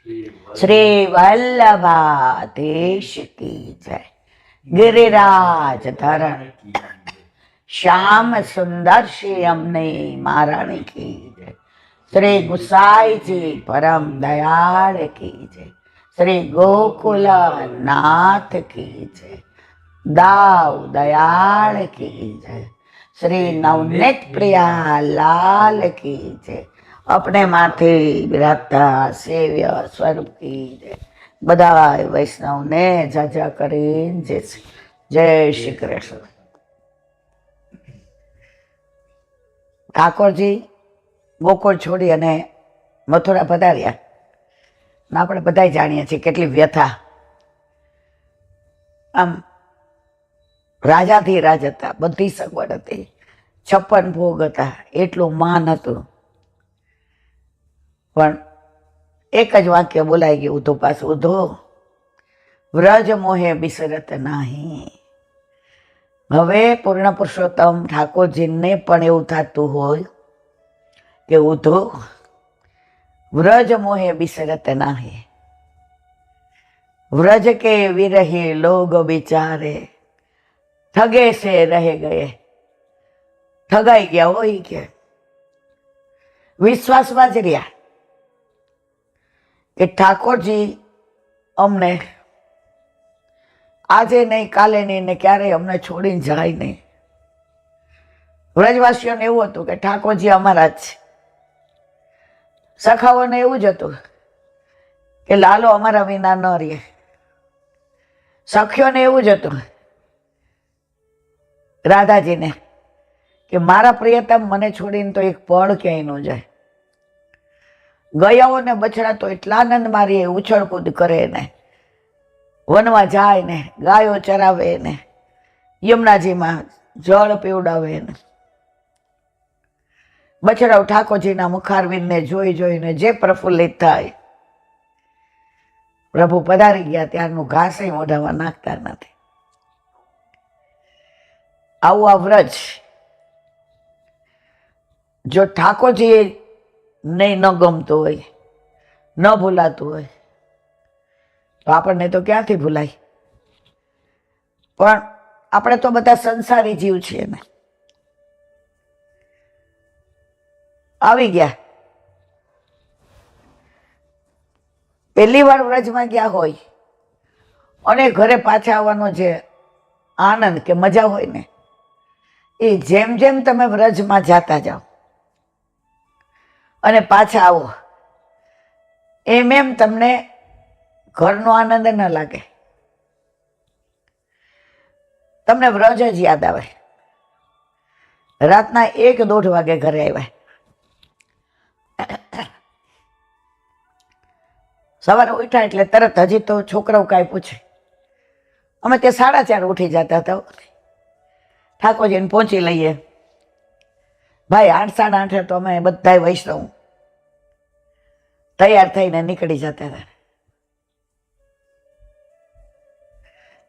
શ્રી વલ્લભાધીશ કી જય. ગિરિરાજ ધરણ શ્યામ સુંદર શ્રી અમને મહારાણી કી જય. શ્રી ગુસાઈજી પરમ દયાળ કી જય. શ્રી ગોકુલ નાથ કી જય. દાવ દયાળ કી જય. શ્રી નવનીત પ્રિયા લાલ કી જય. अपने माथे विराजता सेव्य स्वरूप की जय. बधाय वैष्णव ने जाजा करीन जय श्री कृष्ण. ઠાકોરજી ગોકુળ છોડી અને મથુરા પધાર્યા. આપણે બધા જાણીએ છીએ કેટલી વ્યથા. આમ રાજાધિરાજ હતા, બધી સગવડ હતી, 56 ભોગ હતા, એટલું માન હતું, પણ એક જ વાક્ય બોલાઈ ગયું ઉધો પાછું. ઉધો વ્રજ મોહે બિસરત નહીં. હવે પૂર્ણ પુરુષોત્તમ ઠાકોરજીને પણ એવું થતું હોય કે ઉધો વ્રજ મોહે બિસરત નહીં. વ્રજ કે વિરહી લોગ બિચારે ઠગે સે રહે ગયે. ઠગાઈ ગયા હોય કે વિશ્વાસમાં જ રહ્યા કે ઠાકોરજી અમને આજે નહીં, કાલે નહીં, ને ક્યારેય અમને છોડીને જાય નહીં. વ્રજવાસીઓને એવું હતું કે ઠાકોરજી અમારા જ છે. સખાઓને એવું જ હતું કે લાલો અમારા વિના ન રહે. સખીઓને એવું જ હતું રાધાજીને કે મારા પ્રિયતમ મને છોડીને તો એક પળ ક્યાંય ન જાય. ગયાઓને બછડા તો એટલા આનંદ મારીએ, ઉછળકૂદ કરે ને, વનમાં જાય ને, ગાયો ચરાવે ને, યમુનાજીમાં જળ પીવડાવે ને. બછડાઓ ઠાકોરજીના મુખારવિંદને જોઈ જોઈને જે પ્રફુલ્લિત થાય. પ્રભુ પધારી ગયા ત્યારનું ઘાસ મોઢામાં નાખતા નથી. આવું આ વ્રજ જો ઠાકોરજી નહીં ન ગમતું હોય, ન ભૂલાતું હોય, તો આપણને તો ક્યાંથી ભૂલાય. પણ આપણે તો બધા સંસારી જીવ છીએ ને. આવી ગયા, પહેલી વાર વ્રજમાં ગયા હોય અને ઘરે પાછા આવવાનો જે આનંદ કે મજા હોય ને, એ જેમ જેમ તમે વ્રજમાં જાતા જાઓ અને પાછા આવો એમ એમ તમને ઘરનો આનંદ ન લાગે. તમને વ્રજ જ યાદ આવે. રાતના 1-1:30 વાગે ઘરે આવ્યા. સવારે ઉઠ્યા એટલે તરત, હજી તો છોકરાઓ કાંઈ પૂછે, અમે તે 4:30 ઉઠી જતા હતા. ઠાકોરજીને પહોંચી લઈએ. ભાઈ 8-8:30 તો અમે બધા વૈષ્ણવ તૈયાર થઈને નીકળી જતા હતા.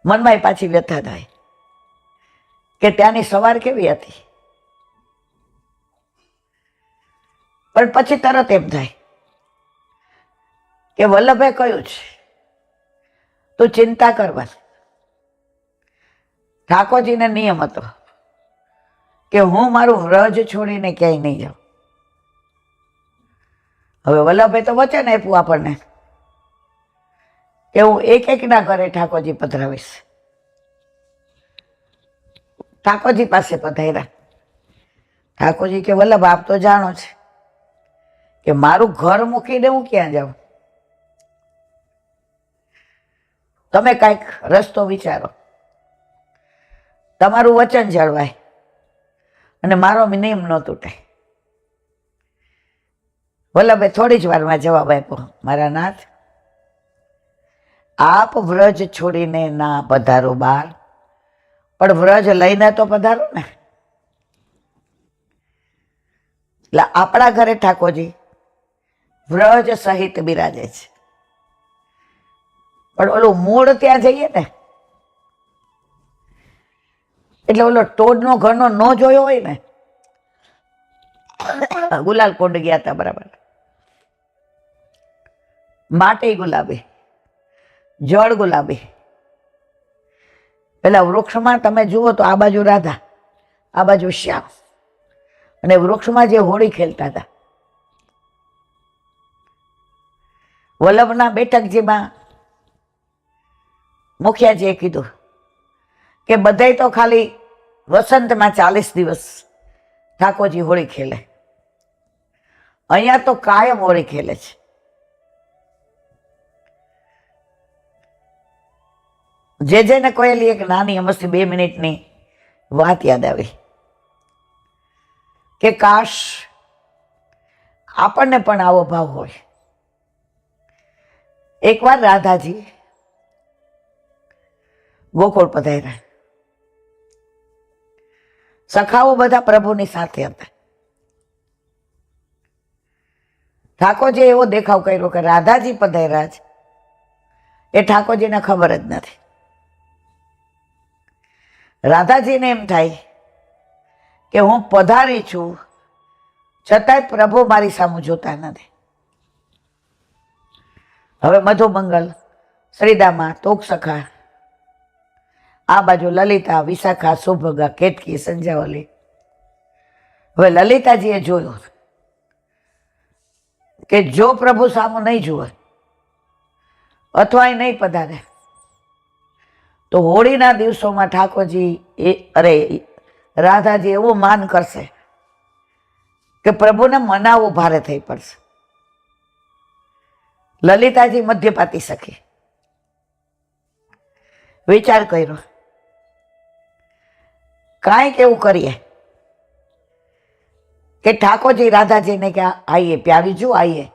મનમાં પાછી વ્યથા થાય કે ત્યાંની સવાર કેવી હતી. પણ પછી તરત એમ થાય કે વલ્લભે કહ્યું છે તું ચિંતા કરવાની. ઠાકોરજીને નિયમ હતો કે હું મારું વ્રજ છોડીને ક્યાંય નહીં જાઉં. હવે વલ્લભે તો વચન આપ્યું આપણને કે હું એક-એકના ઘરે ઠાકોરજી પધરાવીશ. ઠાકોરજી પાસે પધાર્યા. ઠાકોરજી કે વલ્લભ આપ તો જાણો છે કે મારું ઘર મૂકીને હું ક્યાં જાઉં. તમે કાંઈક રસ્તો વિચારો, તમારું વચન જળવાય અને મારો નિયમ ન તૂટે. વલ્લભે થોડી જ વારમાં જવાબ આપ્યો, મારા નાથ, આપ વ્રજ છોડીને ના પધારો બહાર, પણ વ્રજ લઈને તો પધારો ને. એટલે આપણા ઘરે ઠાકોરજી વ્રજ સહિત બિરાજે છે, પણ ઓલું મૂળ ત્યાં જઈએ ને એટલે ઓલો ટોડનો ઘરનો ન જોયો હોય ને. ગુલાલ કુંડ ગયા હતા બરાબર, માટી ગુલાબી, જળ ગુલાબી. પેલા વૃક્ષમાં તમે જુઓ તો આ બાજુ રાધા, આ બાજુ શ્યામ, અને વૃક્ષમાં જે હોળી ખેલતા હતા. વલ્લભના બેઠકજીમાં મુખિયાજીએ કીધું કે બધાય તો ખાલી વસંતમાં 40 દિવસ ઠાકોરજી હોળી ખેલે, અહીંયા તો કાયમ હોળી ખેલે છે. જેને કહેલી એક નાની અમસ્તી 2 મિનિટની વાત યાદ આવી કે કાશ આપણને પણ આવો ભાવ હોય. એકવાર રાધાજી ગોકુળ પધાર્યા. સખાઓ બધા પ્રભુની સાથે હતા. ઠાકોરજીએ એવો દેખાવ કર્યો કે રાધાજી પધાર્યા છે, એ ઠાકોરજીને ખબર જ નથી. રાધાજીને એમ થાય કે હું પધારી છું, છતાંય પ્રભુ મારી સામું જોતા નથી. હવે મધુમંગલ, શ્રીદામા, તોક સખા, આ બાજુ લલિતા, વિશાખા, સુભગા, કેતકી, સંજાવલી. હવે લલિતાજીએ જોયું કે જો પ્રભુ સામું નહીં જુએ અથવા એ નહીં પધારે તો હોળીના દિવસોમાં ઠાકોરજી રાધાજી એવું માન કરશે કે પ્રભુને મનાવવું ભારે થઈ પડશે. લલિતાજી મધ્યપાતી સખી વિચાર કર્યો, કાંઈક એવું કરીએ કે ઠાકોરજી રાધાજીને કે આઈએ પ્યારીજુ આઈએ,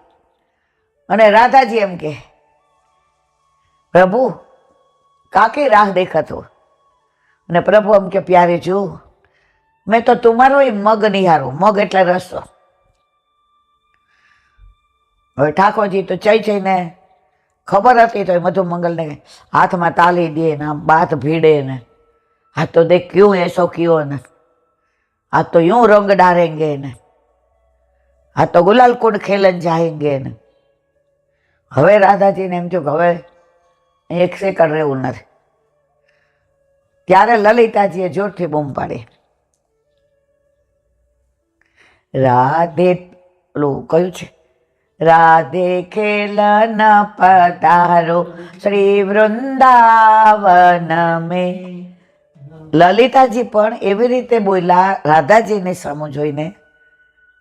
અને રાધાજી એમ કે પ્રભુ કાકી રાહ દેખતો, અને પ્રભુ એમ કે પ્યારીજુ મેં તો તમારો એ મગ નિહારો, મગ એટલે રસો. હવે ઠાકોરજી તો ચઈને ખબર હતી તો મધુમંગલને હાથમાં તાલી દે ને આમ બાથ ભીડે ને, આ તો દેખ ક્યું એસો ક્યો ને, આ તો यूं रंग डारेंगे ने, આ તો ગુલાલ કુંડ ખેલન જાએંગે ને. હવે રાધાજીને એમ થયું કે હવે એક સેકન્ડ રહેવું નથી. ત્યારે લલિતાજીએ જોરથી બૂમ પાડી, રાધે, પેલું કયું છે, રાધે ખેલન પધારો શ્રી વૃંદાવન મેં. લલિતાજી પણ એવી રીતે બોલ્યા રાધાજીને સામું જોઈને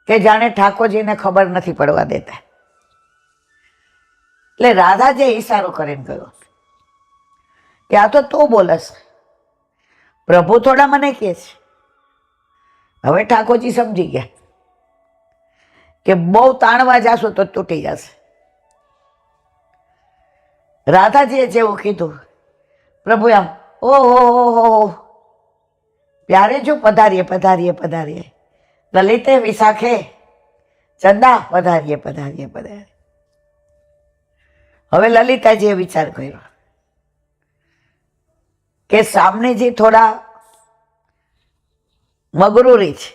કે જાણે ઠાકોરજીને ખબર નથી પડવા દેતા. એટલે રાધાજીએ ઈશારો કરીને કહ્યું કે આ તો તું બોલસ, પ્રભુ થોડા મને કહે છે. હવે ઠાકોરજી સમજી ગયા કે બહુ તાણવા જાશો તો તૂટી જશે. રાધાજીએ જેવું કીધું, પ્રભુ આમ ઓહો પ્યારે જો પધારીએ પધારીએ પધારીએ, લલિતે વિશાખે ચંદા પધારીએ પધારીએ પધારીએ. હવે લલિતાજીએ વિચાર કર્યો કે સામનેજી થોડા મગરૂરી છે,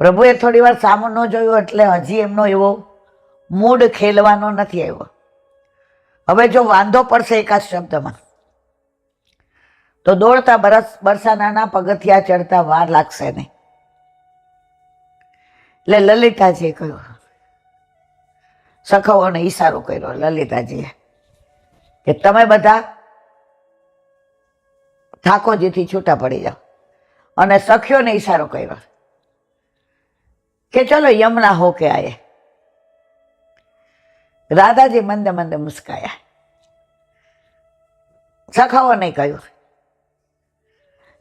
પ્રભુએ થોડી વાર સામું ન જોયું એટલે હજી એમનો એવો મૂડ ખેલવાનો નથી આવ્યો. હવે જો વાંધો પડશે એકાદ શબ્દમાં તો દોડતા બરસાનાના પગથિયા ચડતા વાર લાગશે નહીં. એટલે લલિતાજીએ કહ્યું, સખાઓને ઈશારો કર્યો લલિતાજીએ કે તમે બધા ઠાકોરજીથી છૂટા પડી જાઓ, અને સખીઓને ઈશારો કર્યો કે ચલો યમુના હો કે આયે. રાધાજી મંદે મંદે મુસ્કાયા. સખાઓને કહ્યું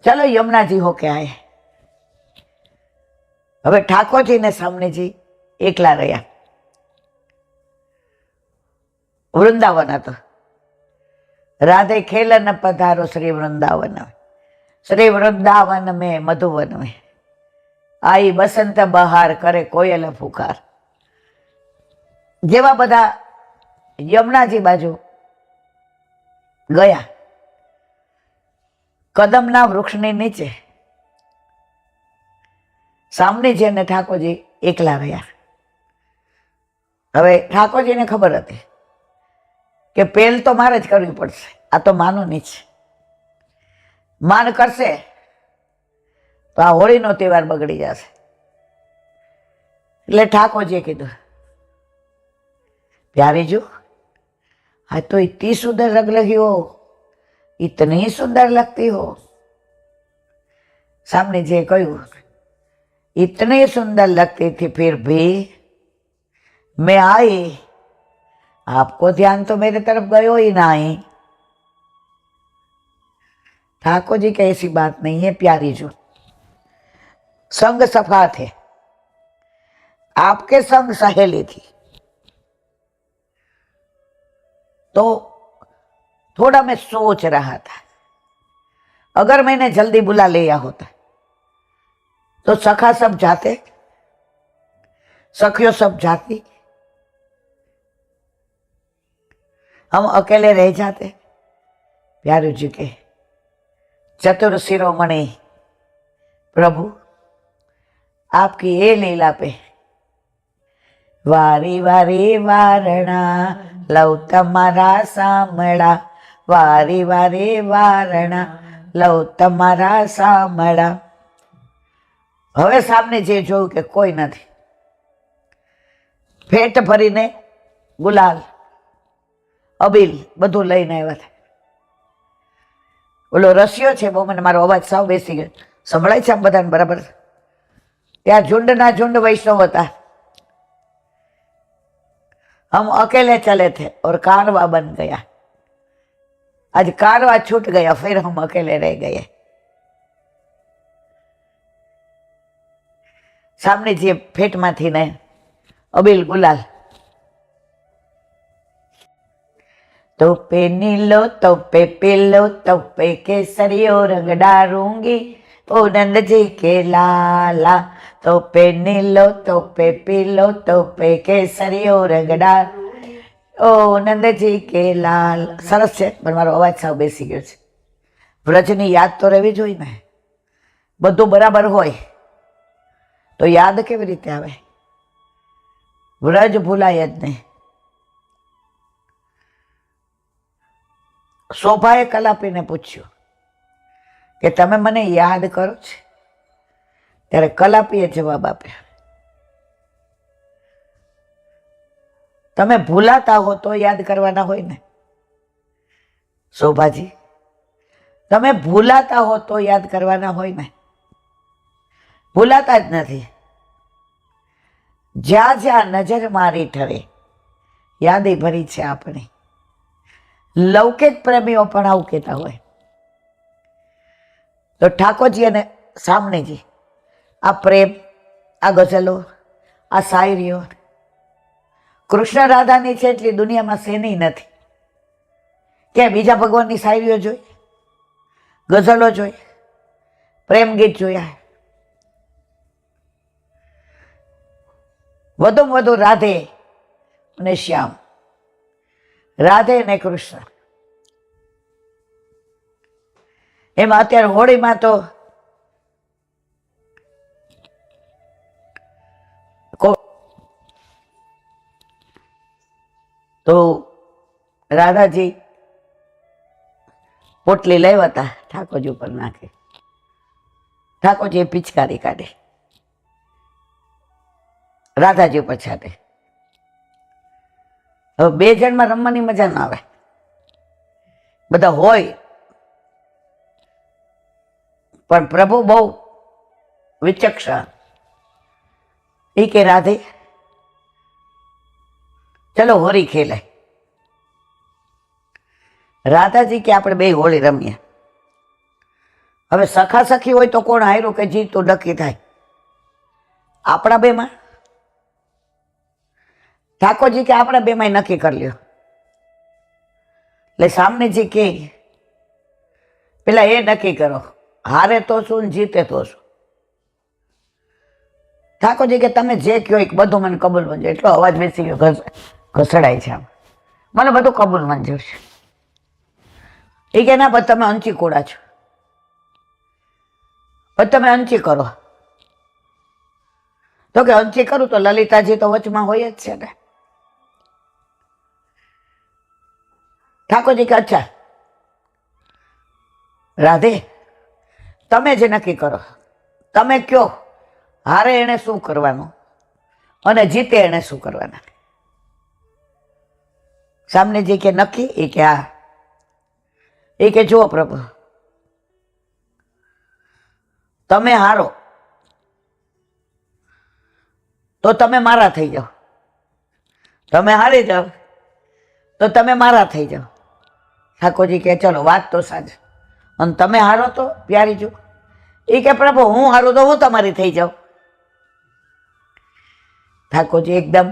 ચલો યમુનાજી હો કે આયે. હવે ઠાકોરજીને સામનેજી એકલા રહ્યા. વૃંદાવન હતો. રાધે ખેલન પધારો શ્રી વૃંદાવન, શ્રી વૃંદાવન में मधुवन में आई बसंत बहार करे कोयल फुकार. જેવા બધા યમુનાજી બાજુ ગયા, કદમના વૃક્ષની નીચે સામનેજી અને ઠાકોરજી એકલા રહ્યા. હવે ઠાકોરજીને ખબર હતી કે પહેલ તો મારે જ કરવી પડશે, આ તો માનોની છે. માન કરશે તો આ હોળીનો તહેવાર બગડી જશે. એટલે ઠાકોરજીએ કીધું, प्यारी जो आज तो इतनी सुंदर लग रही हो, इतनी सुंदर लगती हो. सामने जे कहूँ इतनी सुंदर लगती थी फिर भी मैं आई, आपको ध्यान तो मेरे तरफ गयो ही नहीं. ठाकुर जी की ऐसी बात नहीं है प्यारी जो, संग सफा थे, आपके संग सहेली थी तो थोड़ा मैं सोच रहा था, अगर मैंने जल्दी बुला लिया होता तो सखा सब जाते, सखियों सब जाती, हम अकेले रह जाते. प्यारू जी के चतुर शिरोमणि प्रभु आपकी ये लीला पे वारी वारी वारणा लव तमारा सामड़ा, वारी वारी वारणा लव तमारा सामड़ा. હવે સામને જે જોયું કે કોઈ નથી, પેટ ભરીને ગુલાલ અબીલ બધું લઈને આવ્યા હતા. ઓલો રસિયો છે બહુ, મને મારો અવાજ સાવ બેસી ગયો, સંભળાય છે આમ બધાને બરાબર? ત્યાં ઝુંડના ઝુંડ વૈષ્ણવ હતા. हम अकेले चले थे और कारवा बन गया, आज कारवा छूट गया, फिर हम अकेले रह गए. सामने जे फेट में थी ने अबील गुलाल, तो पे नीलो तो पे पीलो तो पे केसरियो रंग डारूंगी ओ नंद जी के लाला, तो पे नीलो तो पे पीलो तो पे केसरियो रंग डार ओ नंदजी के लाल. સરસ છે, પણ મારો અવાજ સાવ બેસી ગયો છે. વ્રજની યાદ તો રહેવી જોઈએ ને, બધું બરાબર હોય તો યાદ કેવી રીતે આવે? વ્રજ ભૂલાય જ નહીં. શોભાએ કલાપીને પૂછ્યું કે તમે મને યાદ કરો છો? ત્યારે કલાપીએ જવાબ આપ્યો, તમે ભૂલાતા હો તો યાદ કરવાના હોય ને. શોભાજી, તમે ભૂલાતા હો તો યાદ કરવાના હોય ને. ભૂલાતા જ નથી. જ્યાં જ્યાં નજર મારી ઠરે યાદી ભરી છે આપણી. લૌકિક પ્રેમીઓ પણ આવું કહેતા હોય. તો ઠાકોરજી અને સામનેજી આ પ્રેમ, આ ગઝલો, આ શાયરીઓ કૃષ્ણ રાધાની છે એટલી દુનિયામાં શેની નથી. કે બીજા ભગવાનની શાયરીઓ જોઈ, ગઝલો જોઈ, પ્રેમ ગીત જોયા. વધુમાં વધુ રાધે અને શ્યામ, રાધે અને કૃષ્ણ. એમાં અત્યારે હોળીમાં તો રાધાજી પોટલી લાવ્યા હતા, ઠાકોરજી ઉપર નાખે. ઠાકોરજી પિચકારી કાઢે, રાધાજી ઉપર છાટે. હવે બે જણમાં રમવાની મજા ના આવે, બધા હોય પણ પ્રભુ બહુ વિચક્ષણ. એ કે રાધે ચલો હોળી ખેલે. રાધાજી કે આપણે બે હોળી રમીએ. હવે સખા સખી હોય તો કોણ હાર્યું કે જીતું નક્કી થાય? આપણા બેમાં. ઠાકોરજી કે આપણા બેમાં નક્કી કરી લ્યો. એટલે સામનેજી કે પેલા એ નક્કી કરો, હારે તો શું ને જીતે તો શું. ઠાકોરજી કે તમે જે કહો એ બધું મને કબૂલ મંજૂર. એટલો અવાજ બેસી ગયો, ઘસડાય છે આમ, મને બધું કબૂલ મંજૂર છે. એ કે ના, પણ તમે અંચી કોડા છો, પણ તમે અંચી કરો. તો કે અંચી કરું તો લલિતાજી તો વચમાં હોય જ છે ને. ઠાકોરજી કે અચ્છા રાધે, તમે જે નક્કી કરો, તમે કયો હારે એને શું કરવાનું અને જીતે એને શું કરવાના. સામને જે કે નક્કી, એ કે હા. એ કે જુઓ પ્રભુ, તમે હારો તો તમે મારા થઈ જાઓ, તમે હારી જાઓ તો તમે મારા થઈ જાઓ. ઠાકોરજી કે ચલો વાત તો સાંજ, અને તમે હારો તો પ્યારી જો. એ કે પ્રભુ હું હારું તો હું તમારી થઈ જાઉં. ઠાકોરજી એકદમ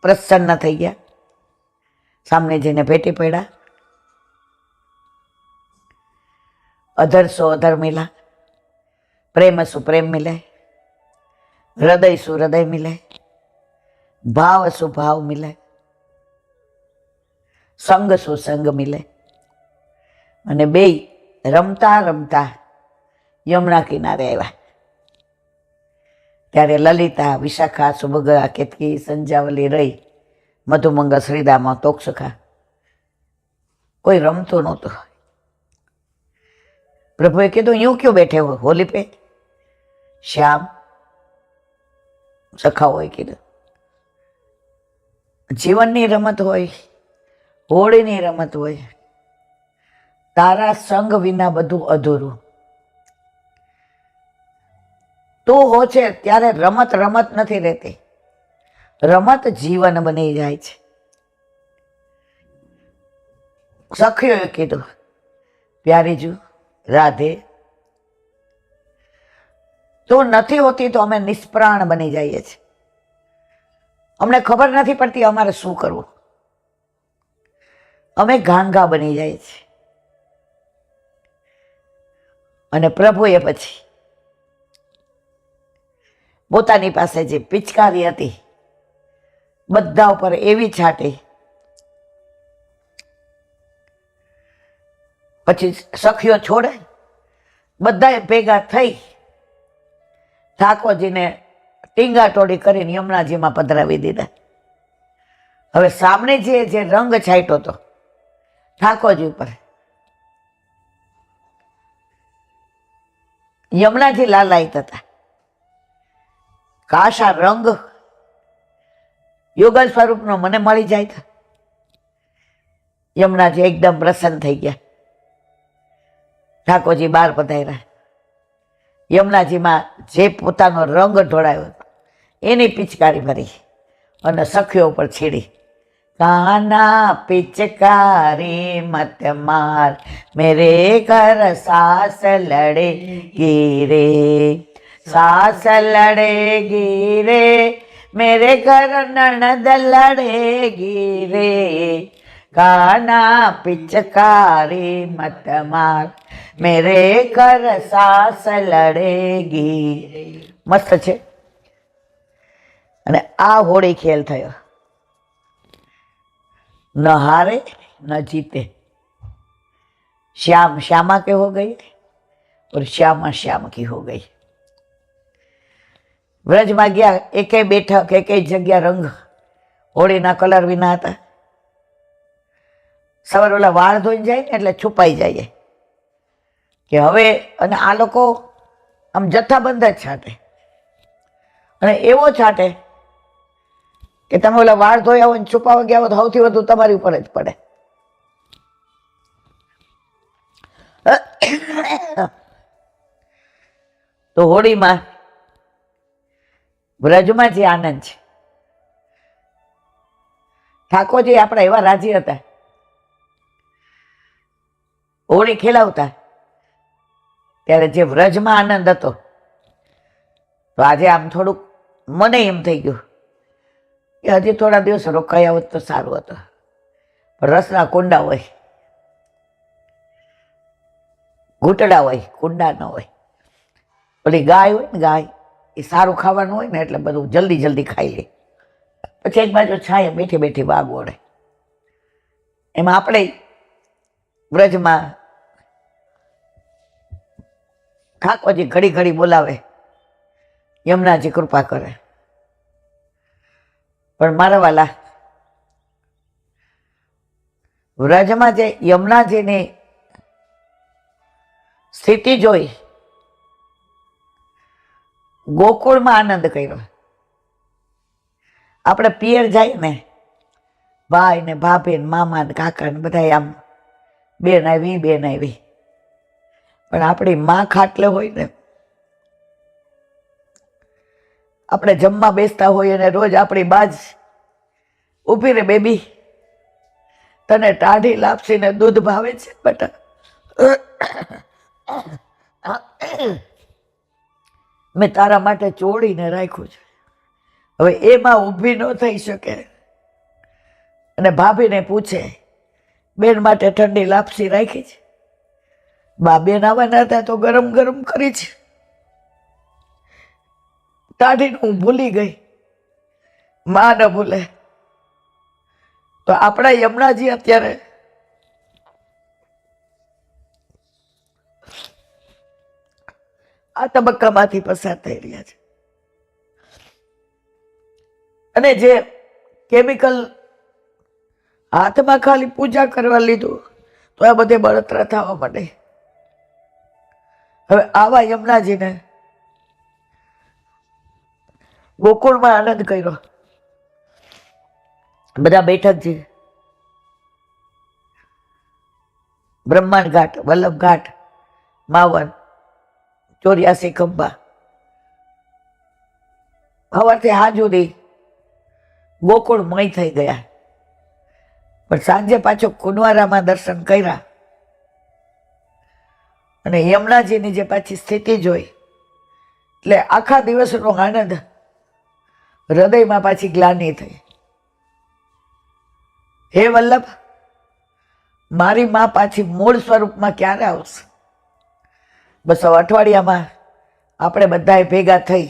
પ્રસન્ન થઈ ગયા, સામને જઈને ભેટી પડ્યા. અધર સો અધર મિલા, પ્રેમ સુ પ્રેમ મિલે, હૃદય સુ હૃદય મિલે, ભાવ સુ ભાવ મિલે, સંગ સુ સંગ મિલે. અને બેય રમતા રમતા યમુના કિનારે આવ્યા. ત્યારે લલિતા, વિશાખા, સુભદ્રા, કેતકી, સંજાવલી રહી, મધુમંગલ, શ્રીદામા, તોક્ષખા, કોઈ રમતું નહોતું. પ્રભુએ કીધું यूं क्यों बैठे हो होली पे? श्याम સખાઓએ કીધું જીવનની રમત હોય, હોળીની રમત હોય, તારા સંગ વિના બધું અધૂરું. તું હો છે ત્યારે રમત રમત નથી રહેતી, રમત જીવન બની જાય છે. સખીઓએ કીધું પ્યારીજુ, રાધે, તું નથી હોતી તો અમે નિષ્પ્રાણ બની જઈએ છીએ. અમને ખબર નથી પડતી અમારે શું કરવું, અમે ગાંગા બની જાય છે. અને પ્રભુએ પછી પોતાની પાસે જે પિચકારી હતી બધા ઉપર એવી છાંટી, પછી સખીઓ છોડે, બધાએ ભેગા થઈ ઠાકોરજીને ટીંગા ટોળી કરીને યમુનાજીમાં પધરાવી દીધા. હવે સામને જે રંગ છાંટ્યો હતો ઠાકોરજી ઉપર, યમુનાજી લાલાયિત હતા. કાશ આ રંગ યુગલ સ્વરૂપનો મને મળી જાય તો. યમુનાજી એકદમ પ્રસન્ન થઈ ગયા. ઠાકોરજી બહાર પધાર્યા. યમુનાજીમાં જે પોતાનો રંગ ઢોળાયો એની પિચકારી ભરી અને સખીઓ ઉપર છીડી. કાના પિચકારી મત માર, મેરે ઘર સાસ લડેગી રે, સાસ લડેગી રે, मेरे घर ननद लड़ेगी रे, काना पिचकारी मत मार, मेरे घर सास लड़ेगी. મસ્ત છે. અને આ હોળી ખેલ થયો. ન હારે ન जीते. श्याम श्यामा के हो गई और श्यामा श्याम की हो गई. વ્રજમાં ગયા, એકે બેઠક એકે જગ્યા રંગ હોળીના કલર વિના હતા. સવારે ઓલા વાળ ધોઈને જાય ને એટલે છુપાઈ જાય કે હવે, અને આ લોકો આમ જથ્થાબંધ જ છાંટે, અને એવો છાંટે કે તમે ઓલા વાળ ધોયા હોય ને છુપાવા ગયા હોય તો સૌથી વધુ તમારી ઉપર જ પડે. તો હોળીમાં વ્રજમાં જે આનંદ છે, ઠાકોરજી આપણા એવા રાજી હતા, હોળી ખેલાવતા ત્યારે જે વ્રજમાં આનંદ હતો, તો આજે આમ થોડુંક મને એમ થઈ ગયું કે હજી થોડા દિવસ રોકાયા હોત તો સારું હતું. પણ રસના કુંડા હોય, ઘૂંટડા હોય, કુંડા ન હોય. ઓલી ગાય હોય ને, ગાય એ સારું ખાવાનું હોય ને એટલે બધું જલ્દી જલ્દી ખાઈ લે. પછી એક બાજુ છાંયે બેઠી બેઠી વાગ ઓળે. એમાં આપણે વ્રજમાં ઠાકોરજી ઘડી ઘડી બોલાવે, યમુનાજી કૃપા કરે. પણ મારા વાલા, વ્રજમાં જે યમુનાજીની સ્થિતિ જોઈ ગોકુળમાં આનંદ કર્યો. આપણે પિયર જાય ને, ભાઈ ને ભાભી ને મામા ને કાકા ને બધા આમ બેન આવી બેન આવી, પણ આપણી માં ખાટલે હોય ને, આપણે જમવા બેસતા હોઈએ ને રોજ આપણી બાજ ઊભી રે, બેબી તને ટાઢી લાપસી ને દૂધ ભાવે છે બેટા, મેં તારા માટે ચોળીને રાખ્યું છે. હવે એમાં ઊભી ન થઈ શકે અને ભાભીને પૂછે, બેન માટે ઠંડી લાપસી રાખી છે? બા બેન આવવાના હતા તો ગરમ ગરમ કરી છે. ટાઢીને હું ભૂલી ગઈ, માં ન ભૂલે. તો આપણા યમુનાજી અત્યારે આ તબક્કામાંથી પસાર થઈ રહ્યા છે. અને જે કેમિકલ હાથમાં ખાલી પૂજા કરવા લીધું તો આ બધે બળતરા થવા માંડે. હવે આવા યમુનાજીને ગોકુળમાં આનંદ કર્યો. બધા બેઠકજી, બ્રહ્માંડ ઘાટ, વલ્લભ ઘાટ, માવન, 84 ખંભા, સવારથી હાજ સુધી ગોકુળમય થઈ ગયા. પણ સાંજે પાછો કુંવારામાં દર્શન કર્યા અને યમુનાજીની જે પાછી સ્થિતિ જોઈ એટલે આખા દિવસનો આનંદ હૃદયમાં પાછી ગ્લાનિ થઈ. હે વલ્લભ, મારી માં પાછી મૂળ સ્વરૂપમાં ક્યારે આવશે? બસ અઠવાડિયામાં આપણે બધાએ ભેગા થઈ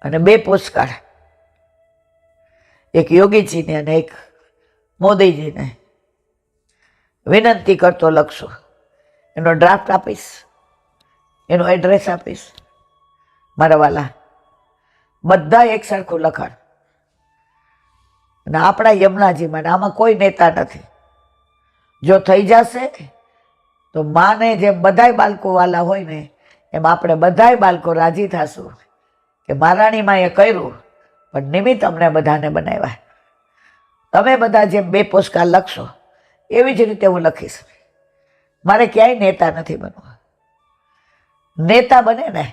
અને 2 પોસ્ટકાર્ડ, એક યોગીજીને અને એક મોદીજીને વિનંતી કરતો લખશું. એનો ડ્રાફ્ટ આપીશ, એનો એડ્રેસ આપીશ. મારા વાલા, બધા એક સરખું લખાણ. અને આપણા યમુનાજી માટે આમાં કોઈ નેતા નથી. જો થઈ જશે તો માને જેમ બધાય બાળકો વાલા હોય ને એમ આપણે બધાય બાળકો રાજી થશું કે મહારાણી માએ કર્યું, પણ નિમિત્ત અમને બધાને બનાવ્યા. તમે બધા જેમ 2 પોસ્ટકાર્ડ લખશો એવી જ રીતે હું લખીશ. મારે ક્યાંય નેતા નથી બનવું. નેતા બને ને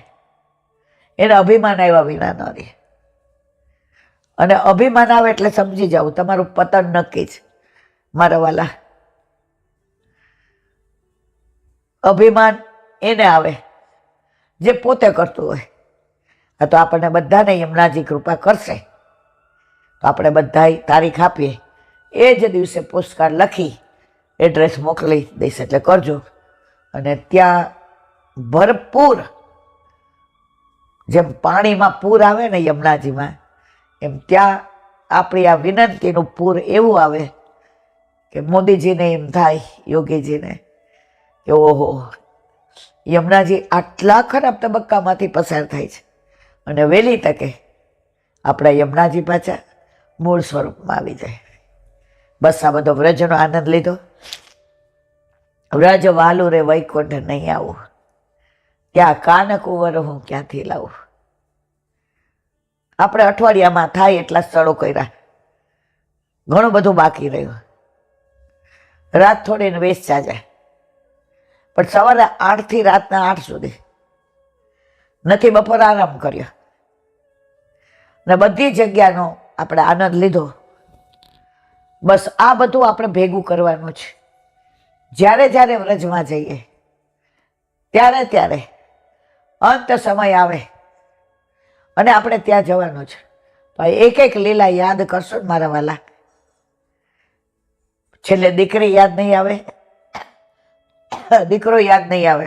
એને અભિમાન આવ્યા વિના ન રહે. અને અભિમાન આવે એટલે સમજી જાવ તમારું પતન નક્કી છે. મારા વાલા, અભિમાન એને આવે જે પોતે કરતું હોય. આ તો આપણને બધાને યમુનાજી કૃપા કરશે તો આપણે બધા તારીખ આપીએ એ જ દિવસે પોસ્ટકાર્ડ લખી એડ્રેસ મોકલી દઈશ. એટલે કરજો. અને ત્યાં ભરપૂર, જેમ પાણીમાં પૂર આવે ને યમુનાજીમાં, એમ ત્યાં આપણી આ વિનંતીનું પૂર એવું આવે કે મોદીજીને એમ થાય, યોગીજીને, કે ઓહો, યમુનાજી આટલા ખરાબ તબક્કામાંથી પસાર થાય છે અને વહેલી તકે આપણા યમુનાજી પાછા મૂળ સ્વરૂપમાં આવી જાય. બસ આ બધો વ્રજનો આનંદ લીધો. વ્રજ વાલું રે વૈકુંઠ નહીં આવું, ત્યાં કાનકુંવર હું ક્યાંથી લાવું. આપણે અઠવાડિયામાં થાય એટલા સ્થળો કર્યા, ઘણું બધું બાકી રહ્યું. રાત થોડીને વેચતા જાય, પણ સવારે 8 થી રાતના 8 સુધી નથી બપોર આરામ કર્યો ને બધી જગ્યાનો આપણે આનંદ લીધો. બસ આ બધું આપણે ભેગું કરવાનું છે. જ્યારે જ્યારે વ્રજમાં જઈએ ત્યારે ત્યારે અંત સમય આવે અને આપણે ત્યાં જવાનું છે. તો એક એક લીલા યાદ કરશો ને મારા વાલા. છેલ્લે દીકરી યાદ નહીં આવે, દીકરો યાદ નહીં આવે,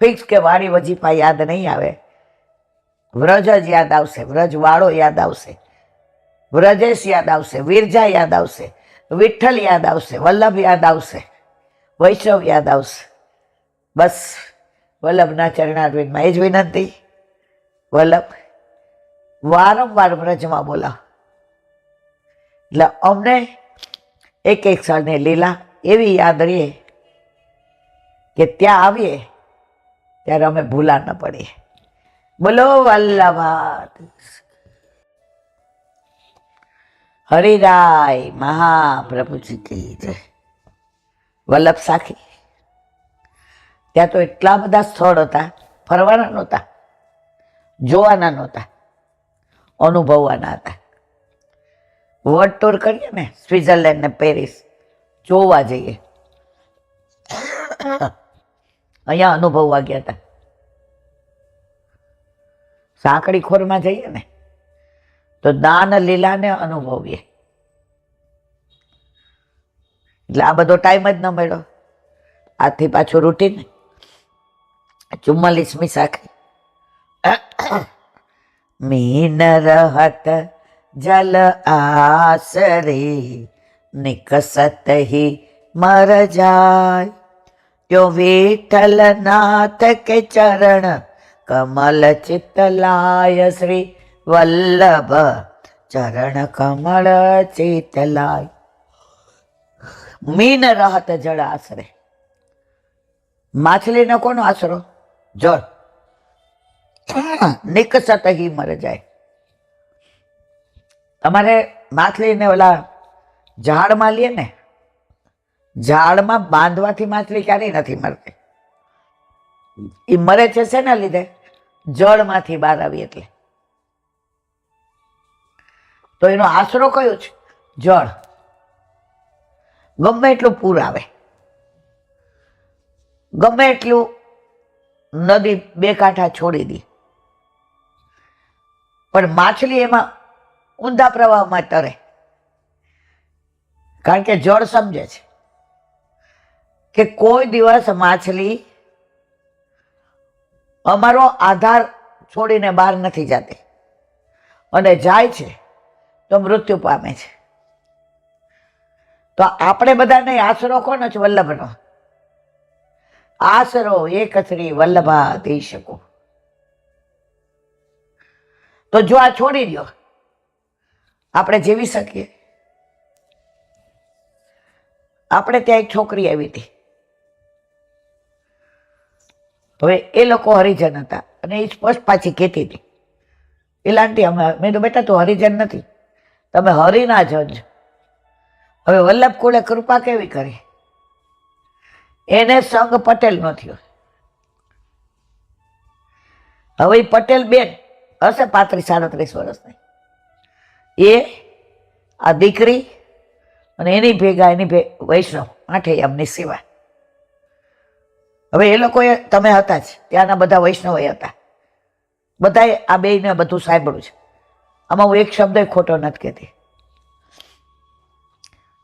ફિક્સ કે વાડી વજીફા યાદ નહીં આવે. વ્રજ જ યાદ આવશે, વ્રજ વાળો યાદ આવશે, વ્રજેશ યાદ આવશે, વિરજા યાદ આવશે, વિઠ્ઠલ યાદ આવશે, વલ્લભ યાદ આવશે, વૈષ્ણવ યાદ આવશે. બસ વલ્લભના ચરણારવિંદમાં એ જ વિનંતી, વલ્લભ વારંવાર વ્રજમાં બોલાવ. એટલે અમને એક એક ક્ષણની લીલા એવી યાદ રહે કે ત્યાં આવીએ ત્યારે અમે ભૂલા ન પડીએ. બોલો વલ્લભા હરિરાય મહાપ્રભુજી કી જય. વલ્લભ સાખી ત્યાં તો એટલા બધા સ્થળ હતા, ફરવાના નહોતા, જોવાના નહોતા, અનુભવવાના હતા. વર્લ્ડ ટૂર કરીએ ને, સ્વિટ્ઝરલેન્ડ ને પેરિસ જોવા જઈએ, અહીંયા અનુભવવા ગયા હતા. સાંકડી ખોરમાં જઈએ ને તો દાન લીલાને અનુભવીએ. એટલે આ બધો ટાઈમ જ ન મળ્યો. આથી પાછું રૂટીન 44મી સાખી. મીન રહત જલ આસરે નિકસત હી મર જાય, યો વિઠ્ઠલ નાથ કે ચરણ કમલ ચિતલાય, શ્રી વલ્લભ ચરણ કમળ ચિતલાય. મીન રહત જળ આશરે. માછલીનો કોનો આશરો? જળ. નિકસત હી મર જાય. તમારે માછલીને ઓલા ઝાડમાં લે ને, ઝાડમાં બાંધવાથી માછલી ક્યારેય નથી મરતી. એ મરે છે શેના લીધે? જળમાંથી બહાર આવી એટલે. તો એનો આશરો કયો છે? જળ. ગમે એટલું પૂર આવે, ગમે એટલું નદી બે કાંઠા છોડી દી, પણ માછલી એમાં ઊંધા પ્રવાહમાં તરે. કારણ કે જળ સમજે છે કે કોઈ દિવસ માછલી અમારો આધાર છોડીને બહાર નથી જતી, અને જાય છે તો મૃત્યુ પામે છે. તો આપણે બધાને આશરો કોનો છે? વલ્લભનો આશરો. એક શ્રી વલ્લભા દઈ શકો. તો જો આ છોડી દો, આપણે જીવી શકીએ? આપણે ત્યાં એક છોકરી આવી હતી. હવે એ લોકો હરિજન હતા અને એ સ્પષ્ટ પાછી કહેતી હતી, એલાંટી મેં તો બેટા તું હરિજન નથી, તમે હરિના જન છો. હવે વલ્લભ કુળે કૃપા કેવી કરી, એને સંગ પટેલ નો થયો. હવે એ પટેલ બેન હશે 35-37 વર્ષની, એ આ દીકરી અને એની ભેગા વૈષ્ણવ 8 યમની સેવા. હવે એ લોકોએ, તમે હતા જ ત્યાંના બધા વૈષ્ણવ હતા, બધાએ આ બેયને બધું સાંભળ્યું છે. આમાં હું એક શબ્દ ખોટો નથી કહેતી.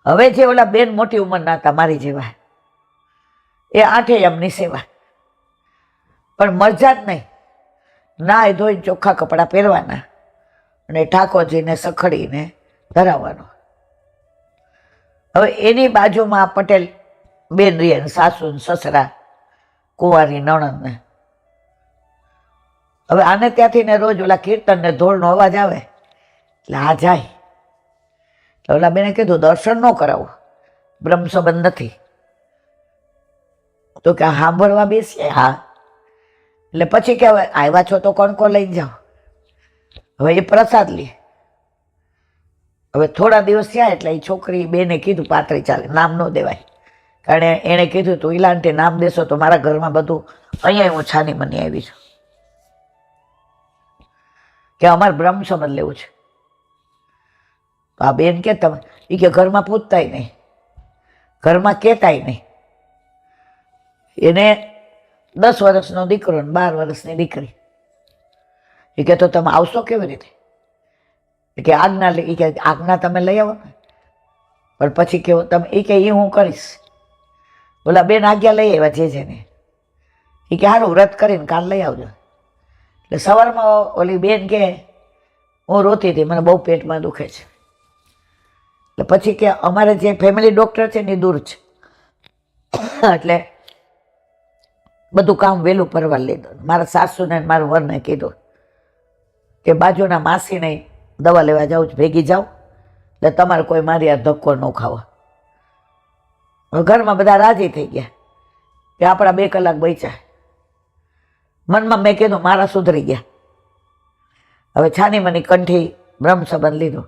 હવે જે ઓલા બેન મોટી ઉંમરના હતા મારી જેવા, એ 8 યમની સેવા, પણ મરજા જ નહીં. નાય ધોઈને ચોખ્ખા કપડાં પહેરવાના અને ઠાકોરજીને સખડીને ધરાવવાનો. હવે એની બાજુમાં પટેલ બેન રીએ, સાસુ સસરા, કુંવારી નણંદ. હવે આને ત્યાંથી ને રોજ ઓલા કીર્તન ને ધોળનો અવાજ આવે એટલે આ જાય. ઓલા બેને કીધું દર્શન ન કરાવું, બ્રહ્મ સંબંધ નથી. તો કે સાંભળવા બેસીએ? હા. એટલે પછી કે હવે આવ્યા છો તો કોણ કોણ લઈને જાઓ. હવે એ પ્રસાદ લે. હવે થોડા દિવસ થયા એટલે એ છોકરી બેને કીધું 35 નામ ન દેવાય, કારણ એણે કીધું તું ઈલાંટે નામ દેશો તો મારા ઘરમાં બધું, અહીંયા હું છાની મની આવી છું કે અમારે બ્રહ્મ સંબંધ લેવું છે. તો આ બેન કે તમે, એ કે ઘરમાં પૂછતાય નહીં, ઘરમાં કહેતાય નહીં. એને 10 વર્ષનો દીકરો ને 12 વર્ષની દીકરી. એ કે તો તમે આવશો કેવી રીતે? કે આજ્ઞા એ કે આજ્ઞા તમે લઈ આવો ને, પણ પછી કેવો તમે, એ કે એ હું કરીશ. ઓલા બેન આજ્ઞા લઈ આવ્યા જે જેને. એ કે સારું વ્રત કરીને કાલ લઈ આવજો. એટલે સવારમાં ઓલી બેન કે હું રોતી હતી, મને બહુ પેટમાં દુખે છે. એટલે પછી કે અમારે જે ફેમિલી ડૉક્ટર છે ને દૂર છે, એટલે બધું કામ વહેલું પરવા લીધું. મારા સાસુને મારા વરને કીધું કે બાજુના માસીને દવા લેવા જાઉં છું, ભેગી જાઉં એટલે તમારે કોઈ મારી આ ધક્કો ન ખાવા. હવે ઘરમાં બધા રાજી થઈ ગયા કે આપણા 2 કલાક બચ્યા. મનમાં મેં કીધું મારા સુધરી ગયા. હવે છાની મની કંઠી બ્રહ્મ સંબંધ લીધો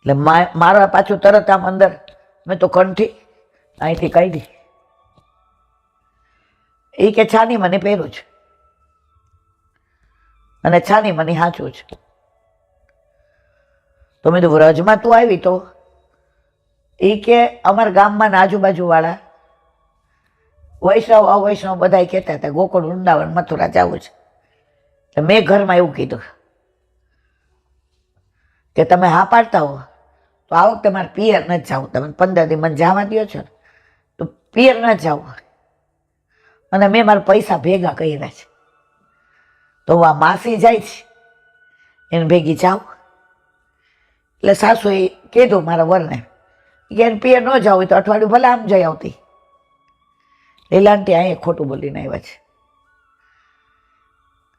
એટલે મારા પાછું તરત આમ અંદર મેં તો કંઠી અહીંથી કાઢી. એ કે છાની મને પહેરું છે અને છાની મને હાચું છે. તો મેં તો વ્રજમાં તું આવી તો એ કે અમારા ગામમાં આજુબાજુ વાળા વૈષ્ણવ અવૈષ્ણવ બધા કહેતા હતા ગોકુળ વૃંદાવન મથુરા જવું છે. તો મેં ઘરમાં એવું કીધું કે તમે હા પાડતા હો તો આ વખતે મારે પિયર ન જાવું. તમે 15 દી મને જવા દો છો ને તો પિયર ન જાવું. અને મેં મારા પૈસા ભેગા કર્યા છે તો આ માસી જાય છે એને ભેગી જાઉં. એટલે સાસુએ કીધું મારા વરને કે એને પિયર ન જાવ હોય તો અઠવાડિયું ભલે આમ જઈ આવતી. લીલાંટી અહીંયા ખોટું બોલીને આવ્યા છે.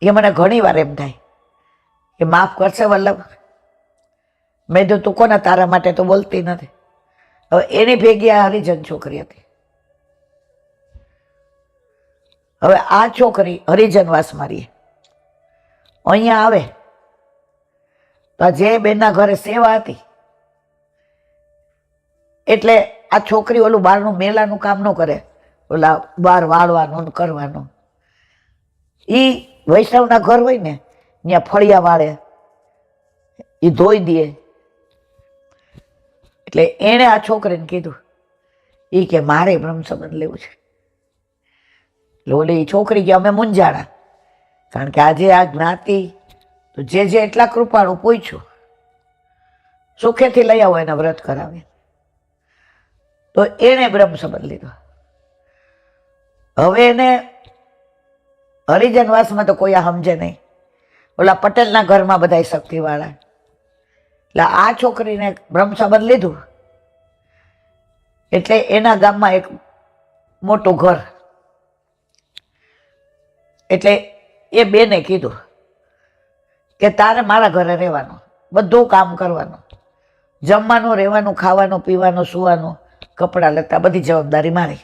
એ મને ઘણી વાર એમ થાય કે માફ કરશે વલ્લભ, મેં તો તું કોના તારા માટે તો બોલતી નથી. હવે એની ભેગી આ હરિજન છોકરી હતી. હવે આ છોકરી હરિજનવાસ મારીએ અહીંયા આવે તો આ જે બેનના ઘરે સેવા હતી એટલે આ છોકરી ઓલું બહારનું મેલાનું કામ ન કરે, ઓલા બહાર વાળવાનું કરવાનું. એ વૈષ્ણવના ઘર હોય ને ત્યાં ફળિયા વાળે, એ ધોઈ દે. એટલે એણે આ છોકરીને કીધું એ કે મારે બ્રહ્મ સંબંધ લેવું છે. એટલે ઓલી છોકરી કે અમે મૂંઝાણા, કારણ કે આજે આ જ્ઞાતિ તો જે એટલા કૃપાળું પૂછ્યું સુખેથી લઈ આવો એના વ્રત કરાવે. તો એણે બ્રહ્મ સંબંધ લીધો. હવે એને હરિજનવાસમાં તો કોઈ આ સમજે નહીં. ઓલા પટેલના ઘરમાં બધા શક્તિવાળા. એટલે આ છોકરીને બ્રહ્મ સંબંધ લીધું એટલે એના ગામમાં એક મોટું ઘર. એટલે એ બેને કીધું કે તારે મારા ઘરે રહેવાનું, બધું કામ કરવાનું, જમવાનું, રહેવાનું, ખાવાનું, પીવાનું, સુવાનું, કપડાં લત્તા બધી જવાબદારી મારી.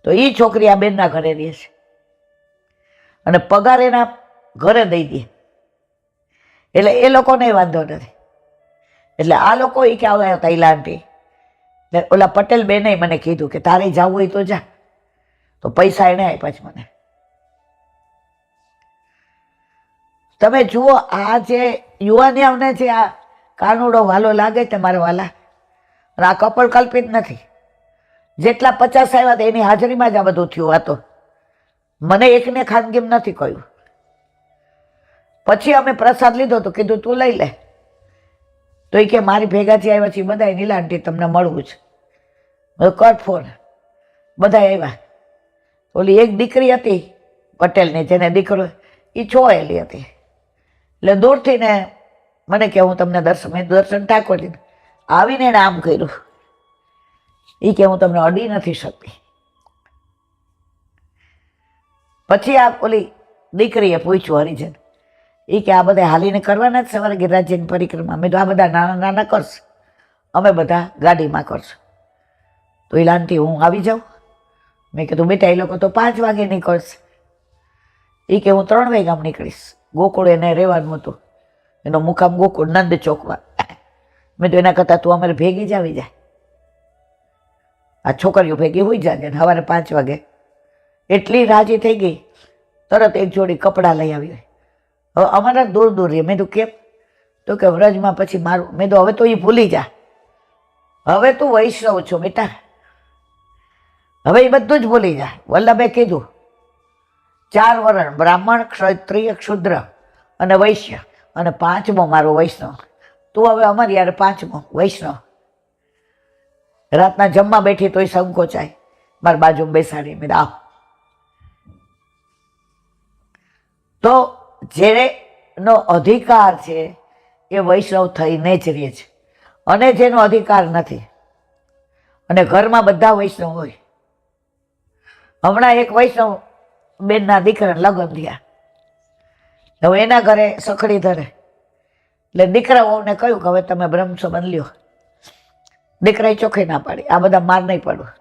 તો એ છોકરી આ બેનના ઘરે રહે છે અને પગાર એના ઘરે દઈ દે. એટલે એ લોકોને વાંધો નથી. એટલે આ લોકો એ કે આવ્યા હતા ઈલાંટી. ઓલા પટેલ બેને મને કીધું કે તારે જવું હોય તો જા. તો પૈસા એને આપ્યા છે મને. તમે જુઓ આ જે યુવાનીઓને જે આ કાનુડો વાલો લાગે તે મારા વાલા, અને આ કપલ કલ્પિત નથી. જેટલા 50 આવ્યા હતા એની હાજરીમાં જ આ બધું થયું. આ તો મને એકને ખાનગીમ નથી કહ્યું. પછી અમે પ્રસાદ લીધો તો કીધું તું લઈ લે. તો એ કે મારી ભેગા જે આવ્યા છે બધા નીલાંટી તમને મળવું છે. કટ ફોન બધા આવ્યા. ઓલી એક દીકરી હતી પટેલની, જેને દીકરો એ છોયેલી હતી. એટલે દૂરથી ને મને કે હું તમને મેં દર્શન ઠાકોરજીને આવીને એને આમ કર્યું. એ કે હું તમને અડી નથી શકતી. પછી આ ઓલી દીકરીએ પૂછ્યું હરિજન, એ કે આ બધા હાલીને કરવાના જ સવારે ગિરિરાજની પરિક્રમા? મેં તો આ બધા નાના નાના કરશે, અમે બધા ગાડીમાં કરશું. તો એ લાંટી હું આવી જાઉં? મેં કીધું બેટા એ લોકો તો 5 વાગે નીકળશે. એ કે હું 3 વાગ્યામાં નીકળીશ. ગોકુળ એને રહેવાનું હતું, એનો મુકામ ગોકુળ નંદ ચોકમાં. મેં તો એના કરતાં તું અમારે ભેગી જ આવી જાય. આ છોકરીઓ ભેગી હોઈ જાય ને સવારે 5 વાગે. એટલી રાજી થઈ ગઈ, તરત એક જોડી કપડાં લઈ આવી. હવે અમારા દૂર દૂર રહીએ. મેં તો કેમ? તો કે વ્રજમાં પછી મારું. મેં તો હવે તો એ ભૂલી જા, હવે તું વૈષ્ણવ છો બેટા, હવે એ બધું જ ભૂલી જા. વલ્લભે કીધું 4 વર્ણ, બ્રાહ્મણ, ક્ષત્રિય, ક્ષુદ્ર અને વૈશ્ય, અને 5મો મારો વૈષ્ણવ. તું હવે અમારી યાર 5મો વૈષ્ણવ. રાતના જમવા બેઠી તોય સંકોચાય, મારી બાજુમાં બેસાડી. મેં આવ. તો જેનો અધિકાર છે એ વૈષ્ણવ થઈને જ રહે છે, અને જેનો અધિકાર નથી અને ઘરમાં બધા વૈષ્ણવ હોય. હમણાં એક વૈષ્ણવ બેનના દીકરાને લગ્ન થયા. હવે એના ઘરે સખડી ધરે એટલે દીકરાઓને કહ્યું કે હવે તમે બ્રહ્મ સંબંધ લ્યો. દીકરાએ ચોખ્ખી ના પાડી, આ બધા માર નહીં પડવું.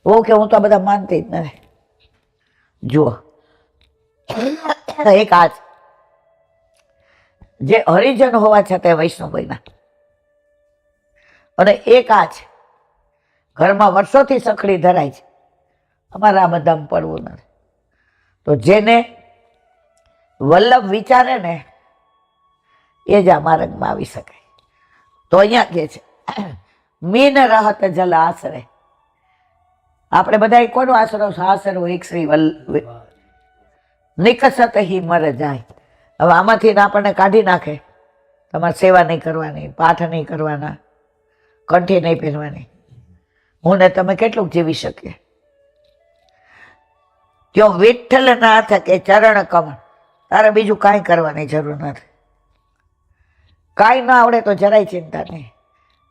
હું કે હું તો આ બધા માનતી જ નથી. જુઓ, એક આજ જે હરિજન હોવા છતાં વૈષ્ણવ બન્યા, અને એક આજ ઘરમાં વર્ષોથી સખડી ધરાય છે, અમારે આ બધામાં પડવું નથી. તો જેને વલ્લભ વિચારે ને એ જ આ માર્ગમાં આવી શકે. તો અહીંયા કે છે મીન રહત જલ આશરે. આપણે બધા કોનો આશરો? આશરો એક શ્રી નિકસત હિ મર જાય. હવે આમાંથી આપણને કાઢી નાખે, તમારે સેવા નહીં કરવાની, પાઠ નહીં કરવાના, કંઠી નહીં પહેરવાની, હું ને તમે કેટલું જીવી શકીએ? ત્યો વિઠ્ઠલ નાથ કે ચરણ કમળ. તારે બીજું કાંઈ કરવાની જરૂર નથી. કાંઈ ના આવડે તો જરાય ચિંતા નહીં,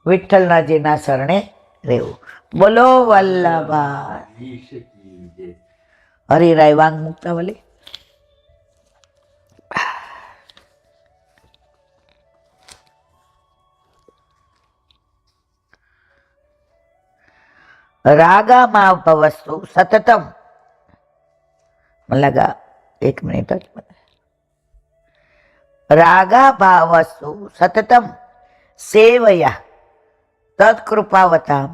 વિઠ્ઠલનાજીના શરણે રહેવું. બોલો વલ્લભા હરિરાય વાંગ મુક્તાવલી. રાગામાં ભવસ્તુ સતતમ. મને લગા 1 મિનિટ જ. રાગા ભાવસ્તુ સતતમ સેવયા તત્કૃપાવતામ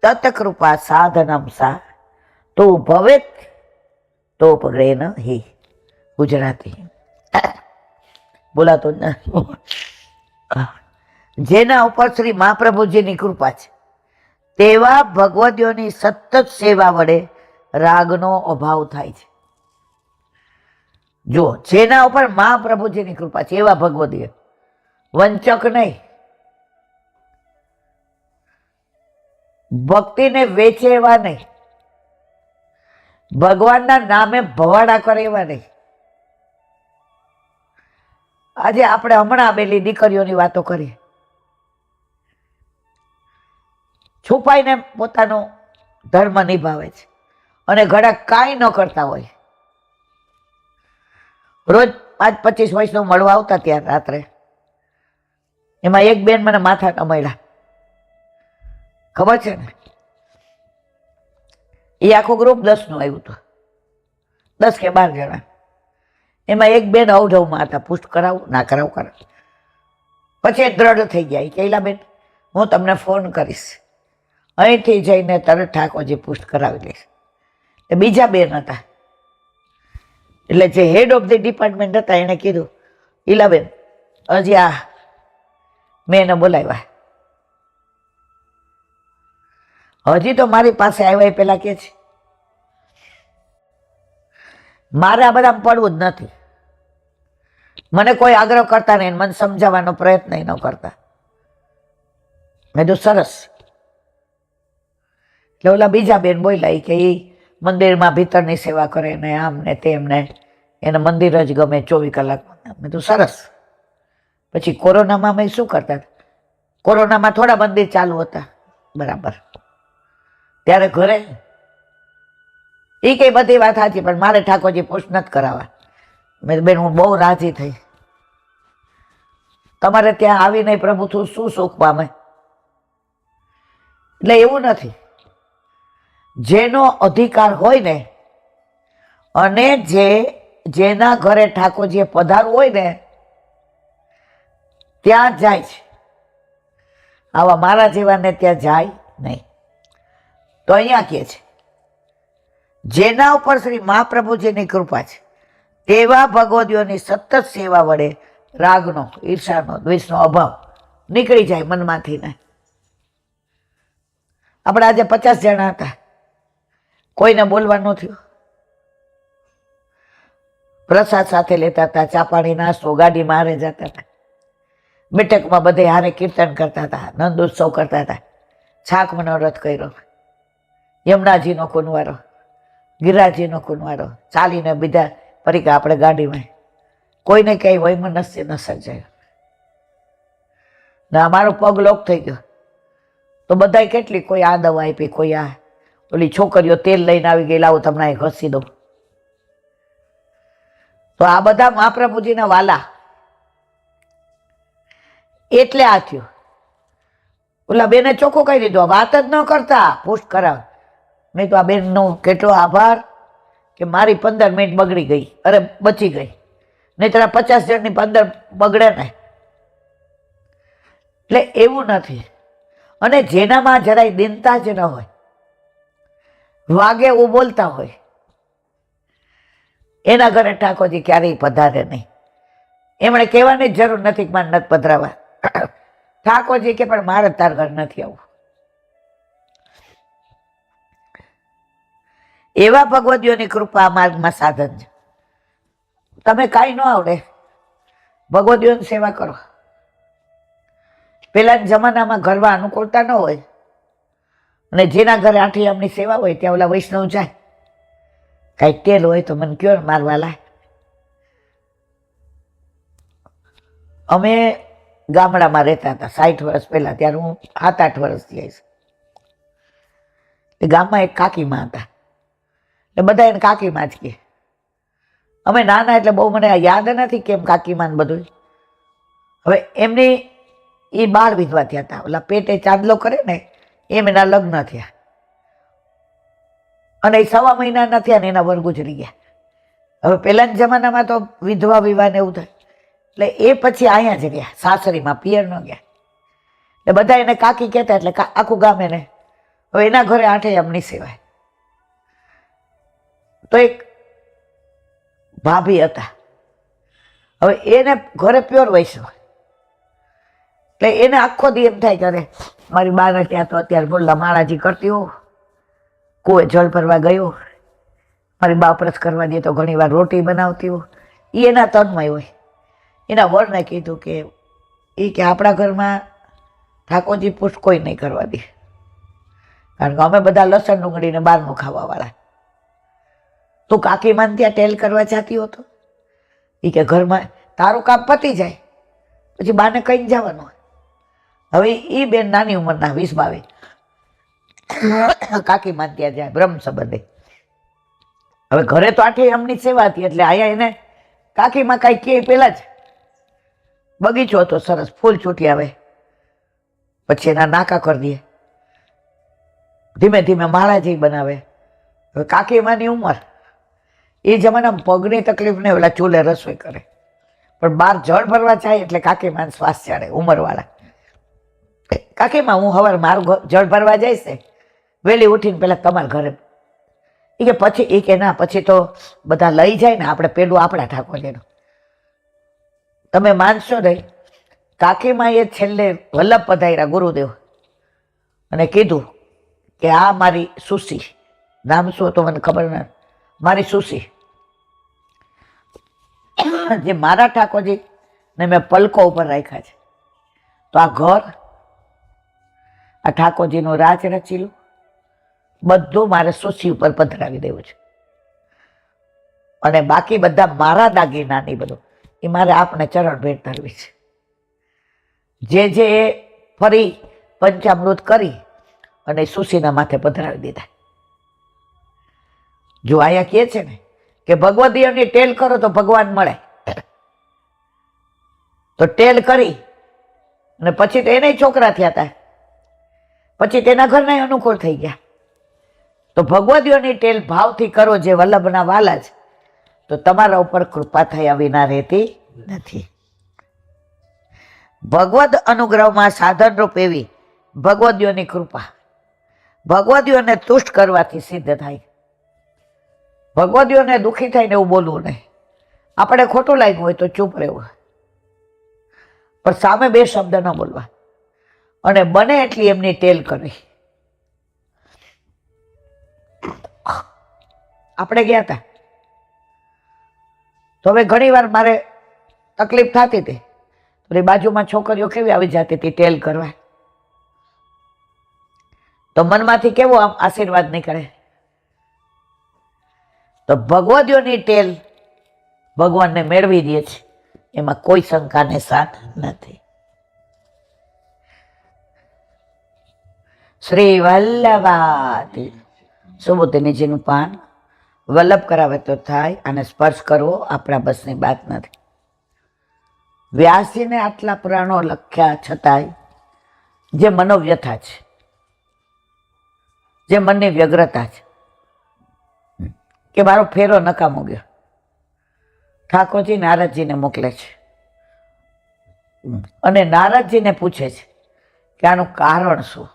તત્કૃપા સાધનમ સા તો ભવેત તોપગ્રેન હિ. ગુજરાતી બોલાતો જ નથી. જેના ઉપર શ્રી મહાપ્રભુજીની કૃપા છે તેવા ભગવદીઓની સતત સેવા વડે રાગનો અભાવ થાય છે. જો જેના ઉપર મહાપ્રભુજીની કૃપા છે એવા ભગવદીઓ, વંચક નહીં, ભક્તિને વેચે એવા નહીં, ભગવાનના નામે ભવાડા કરે એવા નહીં. આજે આપણે હમણાં બેલી દીકરીઓની વાતો કરીએ, છુપાઈને પોતાનો ધર્મ નિભાવે છે અને ઘણા કાંઈ ન કરતા હોય. રોજ 5-25 વર્ષનું મળવા આવતા ત્યાં રાત્રે, એમાં એક બેન મને માથા ન મળ્યા, ખબર છે ને? એ આખું ગ્રુપ 10નું આવ્યું હતું, 10 કે 12 જણા. એમાં એક બેન અવઢવમાં હતા, પુષ્ટ કરાવું ના કરાવું. પછી દ્રઢ થઈ ગયા કે બેન હું તમને ફોન કરીશ, અહીંથી જઈને તરત ઠાકોરજી પુષ્ટ કરાવી લઈશ. એ બીજા બેન હતા, એટલે જે હેડ ઓફ ધી ડિપાર્ટમેન્ટ હતા એણે કીધું ઈલાબેન હજી આ મેં એને બોલાવ્યા, હજી તો મારી પાસે આવ્યા. એ પેલા કે છે મારે આ બધા પડવું જ નથી, મને કોઈ આગ્રહ કરતા નહીં, મને સમજાવવાનો પ્રયત્ન ન કરતા. મેં તો સરસ. એટલે ઓલા બીજા બેન બોલ્યા કે એ મંદિરમાં ભીતરની સેવા કરે ને આમ ને તેમ ને, એને મંદિર જ ગમે 24 કલાક. મેં તો સરસ. પછી કોરોનામાં મેં શું કરતા? કોરોનામાં થોડા મંદિર ચાલુ હતા, બરાબર, ત્યારે ઘરે એ કઈ બધી વાત સાચી, પણ મારે ઠાકોરજી પુષ્ટ નથી કરાવવા. મેં બેન હું બહુ રાજી થઈ, તમારે ત્યાં આવીને પ્રભુ તું શું સુખ પામે? એટલે એવું નથી, જેનો અધિકાર હોય ને અને જેના ઘરે ઠાકોરજીએ પધારવું હોય ને ત્યાં જાય છે. આવા મારા જેવાને ત્યાં જાય નહીં. તો અહીંયા કે છે જેના ઉપર શ્રી મહાપ્રભુજીની કૃપા છે તેવા ભગવદીઓની સતત સેવા વડે રાગનો, ઈર્ષાનો, દ્વેષનો અભાવ નીકળી જાય મનમાંથી ને. આપણે આજે 50 જણા હતા, કોઈને બોલવાનું થયું, પ્રસાદ સાથે લેતા હતા, ચા પાણી નાસ્તો, ગાડીમાં હારે જતા હતા, બેઠકમાં બધે હારે કીર્તન કરતા હતા, નંદ ઉત્સવ કરતા હતા, છાક મનોરથ કર્યો, યમુનાજીનો કુંવારો, ગિરિરાજજીનો કુંવારો, ચાલીને બીજા પરિકા આપણે ગાડીમાં. કોઈને ક્યાંય વૈમનસ્ય ન સર્જાયો ને અમારો પગ લોક થઈ ગયો. તો બધાય કેટલી, કોઈ આ દવા આપી, કોઈ આ, ઓલી છોકરીઓ તેલ લઈને આવી ગઈ, લાવો તમને અહીં ઘસી દઉં. તો આ બધા મહાપ્રભુજીના વાલા, એટલે આ થયું. ઓલા બેને ચોખ્ખું કહી દીધું, વાત જ ન કરતા, પુષ્ટ કરાવ. મેં તો આ બેનનો કેટલો આભાર કે મારી 15 મિનિટ બગડી ગઈ, અરે બચી ગઈ, નહીં તો 50 જણની 15 બગડે ને. એટલે એવું નથી. અને જેનામાં જરાય દિનતા જ ન હોય, વાગે એવું બોલતા હોય, એના ઘરે ઠાકોરજી ક્યારેય પધારે નહીં. એમણે કહેવાની જ જરૂર નથી કે મારે નથી પધરાવા. ઠાકોરજી કે પણ મારે તાર ઘર નથી આવવું. એવા ભગવતીઓની કૃપા માર્ગમાં સાધન છે. તમે કાંઈ ન આવડે, ભગવતીઓની સેવા કરો. પેલાના જમાનામાં ઘરમાં અનુકૂળતા ન હોય, અને જેના ઘરે આઠી આમની સેવા હોય ત્યાં ઓલા વૈષ્ણવ જાય. કાંઈ તેલ હોય તો મને કયો ને મારવા લાય. અમે ગામડામાં રહેતા હતા 60 વર્ષ પહેલા, ત્યારે હું 7-8 વર્ષથી આવીશ. ગામમાં એક કાકીમાં હતા, એટલે બધા એને કાકીમાં જ કહે. અમે નાના એટલે બહુ મને યાદ નથી કેમ કાકીમાં બધું. હવે એમની એ 12 વિધવા થયા હતા. ઓલા પેટે ચાંદલો કરે ને એમ એના લગ્ન થયા, અને એ 1.25 મહિના થયા ને એના વર ગુજરી ગયા. હવે પહેલાના જમાનામાં તો વિધવા વિવાહ ને એવું થાય, એટલે એ પછી અહીંયા જ રહ્યા, સાસરીમાં, પિયર ન ગયા. એટલે બધા એને કાકી કહેતા, એટલે આખું ગામ એને. હવે એના ઘરે આઠે એમની સેવાય. તો એક ભાભી હતા, હવે એને ઘરે પ્યોર વૈષ્ણવ, એટલે એને આખો દી એમ થાય કરે મારી બાને ત્યાં તો અત્યારે બોલા માળાજી કરતી હોઉં, કોઈ જળ ભરવા ગયો, મારી બા પ્રસ કરવા દે તો ઘણી વાર રોટી બનાવતી હોઉં. એ એના તન્મય હોય. એના વરને કીધું કે એ કે આપણા ઘરમાં ઠાકોરજી પુષ્ટ કોઈ નહીં કરવા દે, કારણ કે અમે બધા લસણ ડુંગળીને બહારનું ખાવાવાળા. તું કાકીમાન ત્યાં ટેલ કરવા જતી હતો, એ કે ઘરમાં તારું કામ પતી જાય પછી બાને કહીને જવાનું. હવે એ બેન નાની ઉંમરના 20-22 કાકીમાન ત્યાં જાય બ્રહ્મ સંબંધે. હવે ઘરે તો આઠે એમની સેવા હતી, એટલે આયા એને કાકીમાં કાંઈ કહે પેલા જ બગીચો હતો સરસ, ફૂલ છૂટી આવે, પછી એના નાકા કરી દે, ધીમે ધીમે માળાજી બનાવે. હવે કાકીમાની ઉંમર, એ જમાનામાં પગની તકલીફ ને ઓલા ચૂલે રસોઈ કરે, પણ બહાર જળ ભરવા જાય એટલે કાકીમાન શ્વાસ ચડે ઉંમરવાળા. કાકીમાં હું હવાર મારું જળ ભરવા જઈશ ને વહેલી ઉઠીને પેલા તમારા ઘરે. એ કે પછી એ કે ના, પછી તો બધા લઈ જાય ને, આપણે પેલું આપણા ઠાકોરજીનું. તમે માનશો નહીં, કાકીમાં એ છેલ્લે વલ્લભ પધાર્યા ગુરુદેવ, અને કીધું કે આ મારી સુસી, નામ શું હતું મને ખબર નથી, મારી સુસી, જે મારા ઠાકોરજી ને મેં પલકો ઉપર રાખ્યા છે, તો આ ઘર, આ ઠાકોરજીનું રાજ રચીલું બધું મારે સુસી ઉપર પધરાવી દેવું છે, અને બાકી બધા મારા દાગીના નહીં બધું એ મારે આપણે ચરણ ભેટ ધરવી છે. જે એ ફરી પંચામૃત કરી અને સુસીના માથે પધરાવી દીધા. જો આયા કહે છે ને કે ભગવદીઓની ટેલ કરો તો ભગવાન મળે, તો ટેલ કરી અને પછી તો એને છોકરા થયા હતા, પછી તેના ઘરના અનુકૂળ થઈ ગયા. તો ભગવદીઓની ટેલ ભાવથી કરો જે વલ્લભના વાલા જ, તો તમારા ઉપર કૃપા થયા વિના રહેતી નથી. ભગવદ અનુગ્રહમાં સાધનરૂપ એવી ભગવદીઓની કૃપા ભગવદીઓને તુષ્ટ કરવાથી સિદ્ધ થાય. ભગવદીઓને દુઃખી થઈને એવું બોલવું નહીં. આપણે ખોટું લાગ્યું હોય તો ચૂપ રહેવું, પણ સામે 2 શબ્દ ન બોલવા, અને બને એટલી એમની ટેલ કરવી. આપણે ગયા હતા તો હવે ઘણી વાર મારે તકલીફ થતી હતી, તો એ બાજુમાં છોકરીઓ કેવી આવી જતી હતી ટેલ કરવા, તો મનમાંથી કેવો આમ આશીર્વાદ નીકળે. તો ભગવદીઓની ટેલ ભગવાનને મેળવી દે છે, એમાં કોઈ શંકાને સ્થાન નથી. શ્રી વલ્લભાતી સુબુદ્ધિનીજીનું પાન વલ્લભ કરાવે તો થાય, અને સ્પર્શ કરવો આપણા બસની વાત નથી. વ્યાસજીને આટલા પુરાણો લખ્યા છતાંય જે મનોવ્યથા છે, જે મનની વ્યગ્રતા છે કે મારો ફેરો નકામો ગયો, ઠાકોરજી નારદજીને મોકલે છે અને નારદજીને પૂછે છે કે આનું કારણ શું,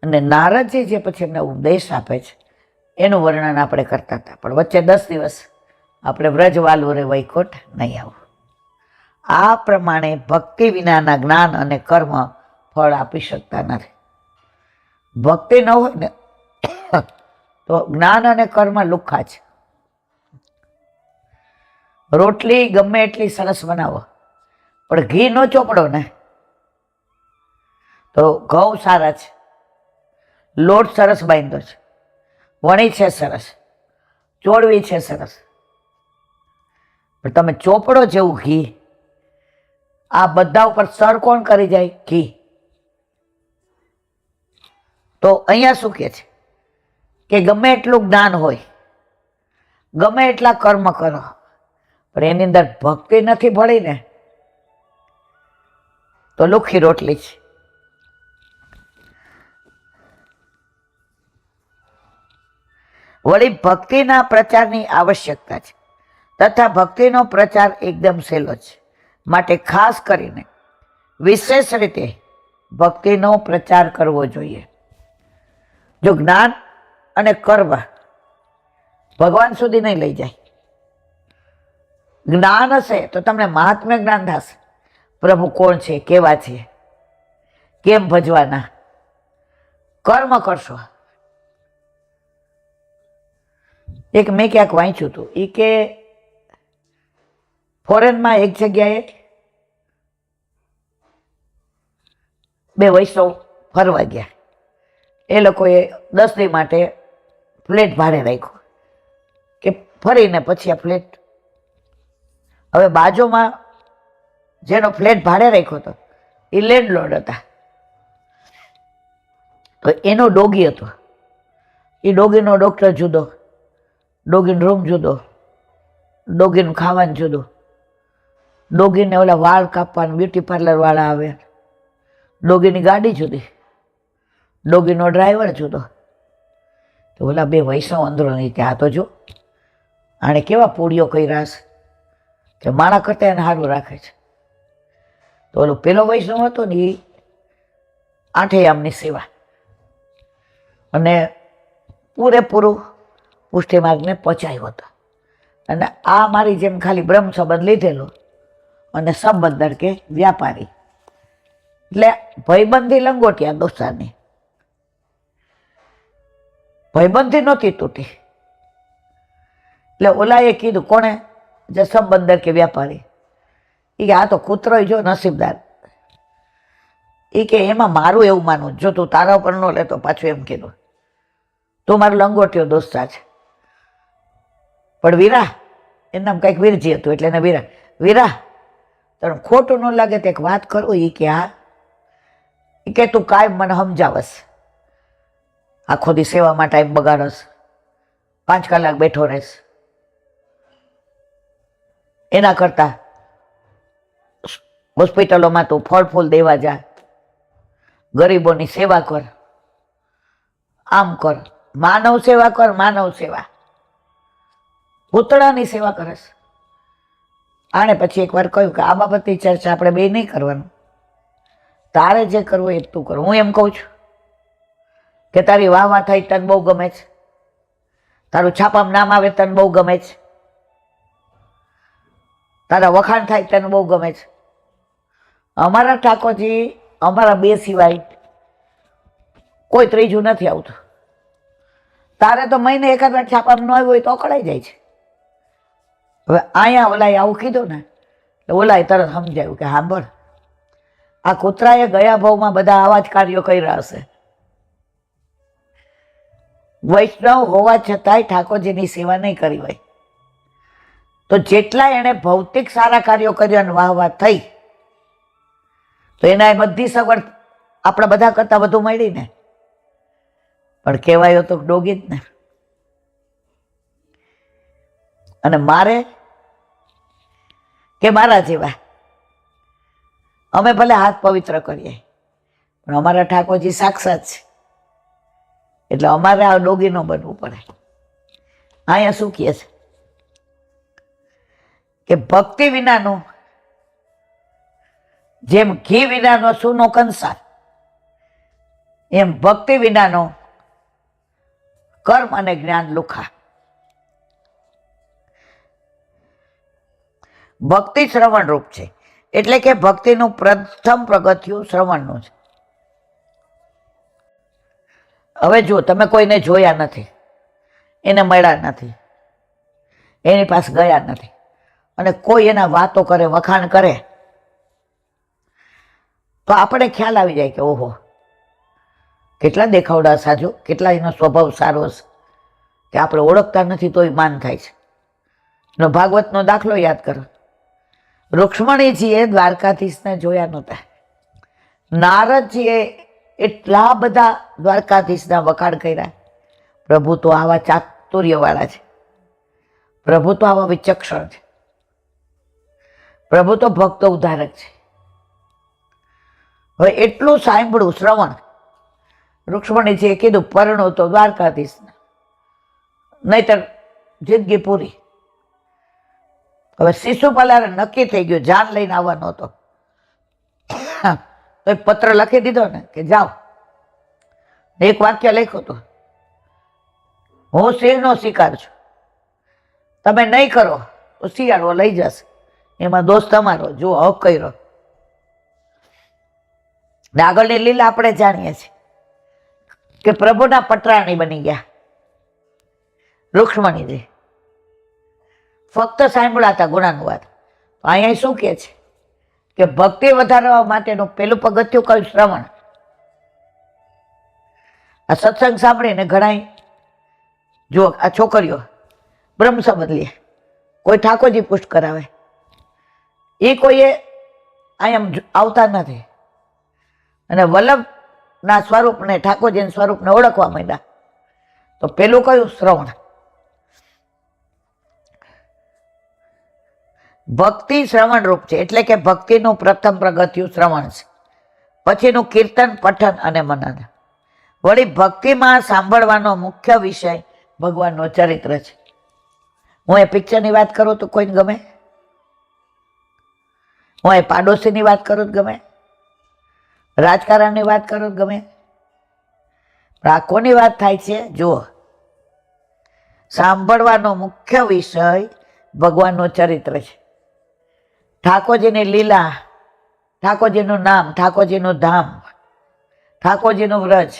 અને નારદજી જે પછી એમને ઉપદેશ આપે છે એનું વર્ણન આપણે કરતા હતા. પણ વચ્ચે 10 દિવસ આપણે વ્રજવાલુ રે વૈકુંઠ નહીં આવું. આ પ્રમાણે ભક્તિ વિનાના જ્ઞાન અને કર્મ ફળ આપી શકતા નથી. ભક્તિ ન હોય ને તો જ્ઞાન અને કર્મ લુખ્ખા છે. રોટલી ગમે એટલી સરસ બનાવો પણ ઘી નો ચોપડો ને તો ઘઉં સારા છે, લોટ સરસ બાંધ્યો છે, વણી છે સરસ, ચોળવી છે સરસ, પણ તમે ચોપડો જેવું ઘી આ બધા ઉપર સર કોણ કરી જાય? ઘી. તો અહીંયા શું કે છે કે ગમે એટલું જ્ઞાન હોય, ગમે એટલા કર્મ કરો, પણ એની અંદર ભક્તિ નથી ભળી ને તો લુખ્ખી રોટલી છે. વળી ભક્તિના પ્રચારની આવશ્યકતા છે તથા ભક્તિનો પ્રચાર એકદમ સહેલો છે. માટે ખાસ કરીને વિશેષ રીતે ભક્તિનો પ્રચાર કરવો જોઈએ. જો જ્ઞાન અને કર્મ ભગવાન સુધી નહીં લઈ જાય. જ્ઞાન હશે તો તમને મહાત્મ્ય જ્ઞાન થશે, પ્રભુ કોણ છે, કેવા છે, કેમ ભજવાના. કર્મ કરશો. એક મેં ક્યાંક વાંચ્યું હતું એ કે ફોરેનમાં એક જગ્યાએ 2 વૈષ્ણવ ફરવા ગયા. એ લોકોએ 10 દી માટે ફ્લેટ ભાડે રાખ્યો કે ફરીને પછી આ ફ્લેટ, હવે બાજુમાં જેનો ફ્લેટ ભાડે રાખ્યો હતો એ લેન્ડલોર્ડ હતા. તો એનો ડોગી હતો. એ ડોગીનો ડૉક્ટર જુદો, ડોગીનો રૂમ જુદો, ડોગીનું ખાવાનું જુદું, ડોગીને ઓલા વાળ કાપવાનું બ્યુટી પાર્લર વાળા આવે, ડોગીની ગાડી જુદી, ડોગીનો ડ્રાઈવર જુદો. તો ઓલા 2 વૈષ્ણવ અંદરો નહીં કે આ તો જો આણે કેવા પૂડીઓ કર્યા છે કે માણા કરતા એને સારું રાખે છે. તો ઓલો પેલો વૈષ્ણવ હતો ને એ 8 યામની સેવા અને પૂરેપૂરું પુષ્ટિ માર્ગને પહોંચાયો હતો. અને આ મારી જેમ ખાલી બ્રહ્મ સંબંધ લીધેલો અને સંબંધર કે વ્યાપારી, એટલે ભયબંધી લંગોટિયા દોસ્તારની. ભયબંધી નહોતી તૂટી. એટલે ઓલાએ કીધું કોણે? જે સંબંધર કે વ્યાપારી. એ કે આ તો કૂતરો જો નસીબદાર. એ કે એમાં મારું એવું માનવું, જો તું તારા ઉપર ન લેતો પાછું એમ કીધું તું મારો લંગોટિયો દોસ્તા છે. પણ વીરા, એનું નામ કંઈક વીરજી હતું એટલે એને વીરા તને ખોટું ન લાગે તો એક વાત કરું. એ કે હા. એ કે તું કાંઈ મને સમજાવસ, આખો દી સેવામાં ટાઈમ બગાડસ, 5 કલાક બેઠો રહેશ, એના કરતા હોસ્પિટલોમાં તું ફળ ફૂલ દેવા જા, ગરીબોની સેવા કર, આમ કર, માનવ સેવા કર, માનવ સેવા. પૂતળાની સેવા કરસ. આણે પછી એકવાર કહ્યું કે આ બાબતની ચર્ચા આપણે 2 નહીં કરવાનું, તારે જે કરવું એ તું કર. હું એમ કહું છું કે તારી વાહ થાય તને બહુ ગમે છે, તારું છાપામાં નામ આવે તને બહુ ગમે છે, તારા વખાણ થાય તને બહુ ગમે છે. અમારા ઠાકોરજી અમારા 2 સિવાય કોઈ ત્રીજું નથી આવતું. તારે તો મહિને એકાદ વાર છાપામાં ન આવ્યું હોય તો અકળાઈ જાય છે. હવે અહીંયા ઓલાએ આવું કીધું ને એટલે ઓલાએ તરત સમજાયું કે સાંભળ, આ કૂતરાએ ગયા ભાવમાં બધા આવા જ કાર્યો કર્યા હશે. વૈષ્ણવ હોવા છતાંય ઠાકોરજીની સેવા નહીં કરી હોય તો જેટલા એણે ભૌતિક સારા કાર્યો કર્યા અને વાહ થઈ તો એના એ બધી સગવડ આપણા બધા કરતા વધુ મળી ને. પણ કહેવાયો તો ડોગી જ ને. અને મારે કે મારા જેવા અમે ભલે હાથ પવિત્ર કરીએ પણ અમારા ઠાકોરજી સાક્ષાત છે, એટલે અમારે આ ડોગી ન બનવું પડે. અહીંયા શું કહે છે કે ભક્તિ વિનાનું, જેમ ઘી વિનાનો સૂનો કંસાર, એમ ભક્તિ વિનાનો કર્મ અને જ્ઞાન લુખા. ભક્તિ શ્રવણ રૂપ છે, એટલે કે ભક્તિનું પ્રથમ પગથિયું શ્રવણનું છે. હવે જો તમે કોઈને જોયા નથી, એને મળ્યા નથી, એની પાસે ગયા નથી, અને કોઈ એના વાતો કરે, વખાણ કરે, તો આપણે ખ્યાલ આવી જાય કે ઓહો, કેટલા દેખાવડા સાજો, કેટલા એનો સ્વભાવ સારો છે, કે આપણે ઓળખતા નથી તોય માન થાય છે. એનો ભાગવતનો દાખલો યાદ કરો. રૂક્ષ્મણીજીએ દ્વારકાધીશને જોયા નહોતા. નારદજીએ એટલા બધા દ્વારકાધીશના વખાણ કર્યા. પ્રભુ તો આવા ચાતુર્યવાળા છે, પ્રભુ તો આવા વિચક્ષણ છે, પ્રભુ તો ભક્તો ઉદ્ધારક છે. હવે એટલું સાંભળ્યું, શ્રવણ. રૂક્ષ્મણીજીએ કીધું પરણો તો દ્વારકાધીશને, નહીતર જિંદગી પૂરી. હવે શિશુપાલાને નક્કી થઈ ગયું, જાન લઈને આવવાનો હતો, તો એક પત્ર લખી દીધો ને કે જાઓ. એક વાક્ય લખ્યું હતું, હું સિંહનો શિકાર છું, તમે નહીં કરો તો શિયાળો લઈ જશે, એમાં દોષ તમારો, જો હક કર્યો. આગળની લીલા આપણે જાણીએ છીએ કે પ્રભુના પટરાણી બની ગયા રૂક્ષ્મણીજી. ફક્ત સાંભળ્યા હતા ગુણાનુવાદ. અહીંયા શું કહે છે કે ભક્તિ વધારવા માટેનું પેલું પગથિયું કયું? શ્રવણ. આ સત્સંગ સાંભળીને ઘણા, જો આ છોકરીઓ બ્રહ્મ સંબંધ લે, કોઈ ઠાકોરજી પુષ્ટ કરાવે, એ કોઈએ અહીંયા આવતા નથી, અને વલ્લભના સ્વરૂપને, ઠાકોરજીના સ્વરૂપને ઓળખવા માંડ્યા. તો પેલું કયું? શ્રવણ. ભક્તિ શ્રવણ રૂપ છે, એટલે કે ભક્તિનું પ્રથમ પગથિયું શ્રવણ છે. પછીનું કીર્તન, પઠન અને મનન. વળી ભક્તિમાં સાંભળવાનો મુખ્ય વિષય ભગવાનનો ચરિત્ર છે. હું એ પિક્ચરની વાત કરું તો કોઈને ગમે, હું એ પાડોશીની વાત કરું તો ગમે, રાજકારણની વાત કરું તો ગમે, પણ આ કોની વાત થાય છે? જુઓ, સાંભળવાનો મુખ્ય વિષય ભગવાનનું ચરિત્ર છે. ઠાકોરજીની લીલા, ઠાકોરજીનું નામ, ઠાકોરજીનું ધામ, ઠાકોરજીનું વ્રજ,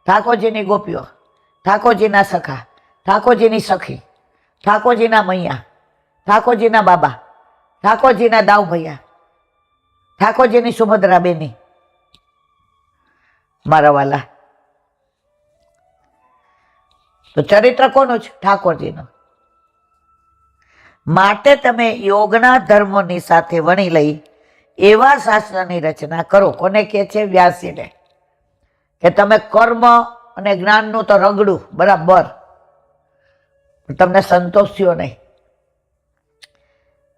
ઠાકોરજીની ગોપીઓ, ઠાકોરજીના સખા, ઠાકોરજીની સખી, ઠાકોરજીના મૈયા, ઠાકોરજીના બાબા, ઠાકોરજીના દાવ ભૈયા, ઠાકોરજીની સુભદ્રા બેની. મારા વાલા, તો ચરિત્ર કોનું છે? ઠાકોરજીનું. માટે તમે યોગના ધર્મોની સાથે વણી લઈ એવા શાસ્ત્રની રચના કરો. કોને કહે છે? વ્યાસીને. કે તમે કર્મ અને જ્ઞાનનું તો રગડું બરાબર, તમને સંતોષ થયો નહીં.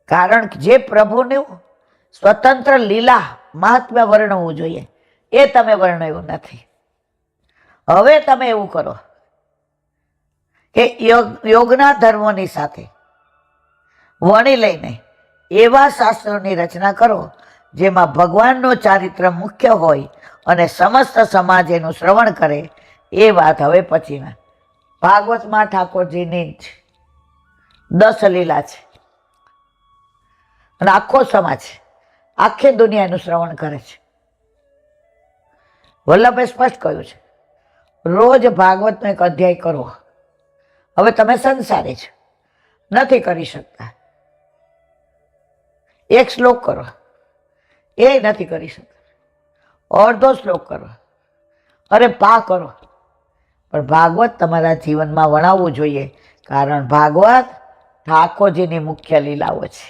કારણ કે જે પ્રભુનું સ્વતંત્ર લીલા મહાત્મ્ય વર્ણવવું જોઈએ, એ તમે વર્ણવ્યું નથી. હવે તમે એવું કરો કે યોગના ધર્મોની સાથે વણી લઈને એવા શાસ્ત્રોની રચના કરો જેમાં ભગવાનનું ચારિત્ર મુખ્ય હોય અને સમસ્ત સમાજ એનું શ્રવણ કરે. એ વાત હવે પછીના ભાગવતમાં ઠાકોરજીની જ 10 લીલા છે, અને આખો સમાજ, આખી દુનિયા એનું શ્રવણ કરે છે. વલ્લભે સ્પષ્ટ કહ્યું છે, રોજ ભાગવતનો એક અધ્યાય કરો. હવે તમે સંસારી છો, નથી કરી શકતા, એક શ્લોક કરો, એ નથી કરી શકતા, અડધો શ્લોક કરો, અરે પા કરો, પણ ભાગવત તમારા જીવનમાં વણાવવું જોઈએ. કારણ ભાગવત ઠાકોરજીની મુખ્ય લીલાઓ છે.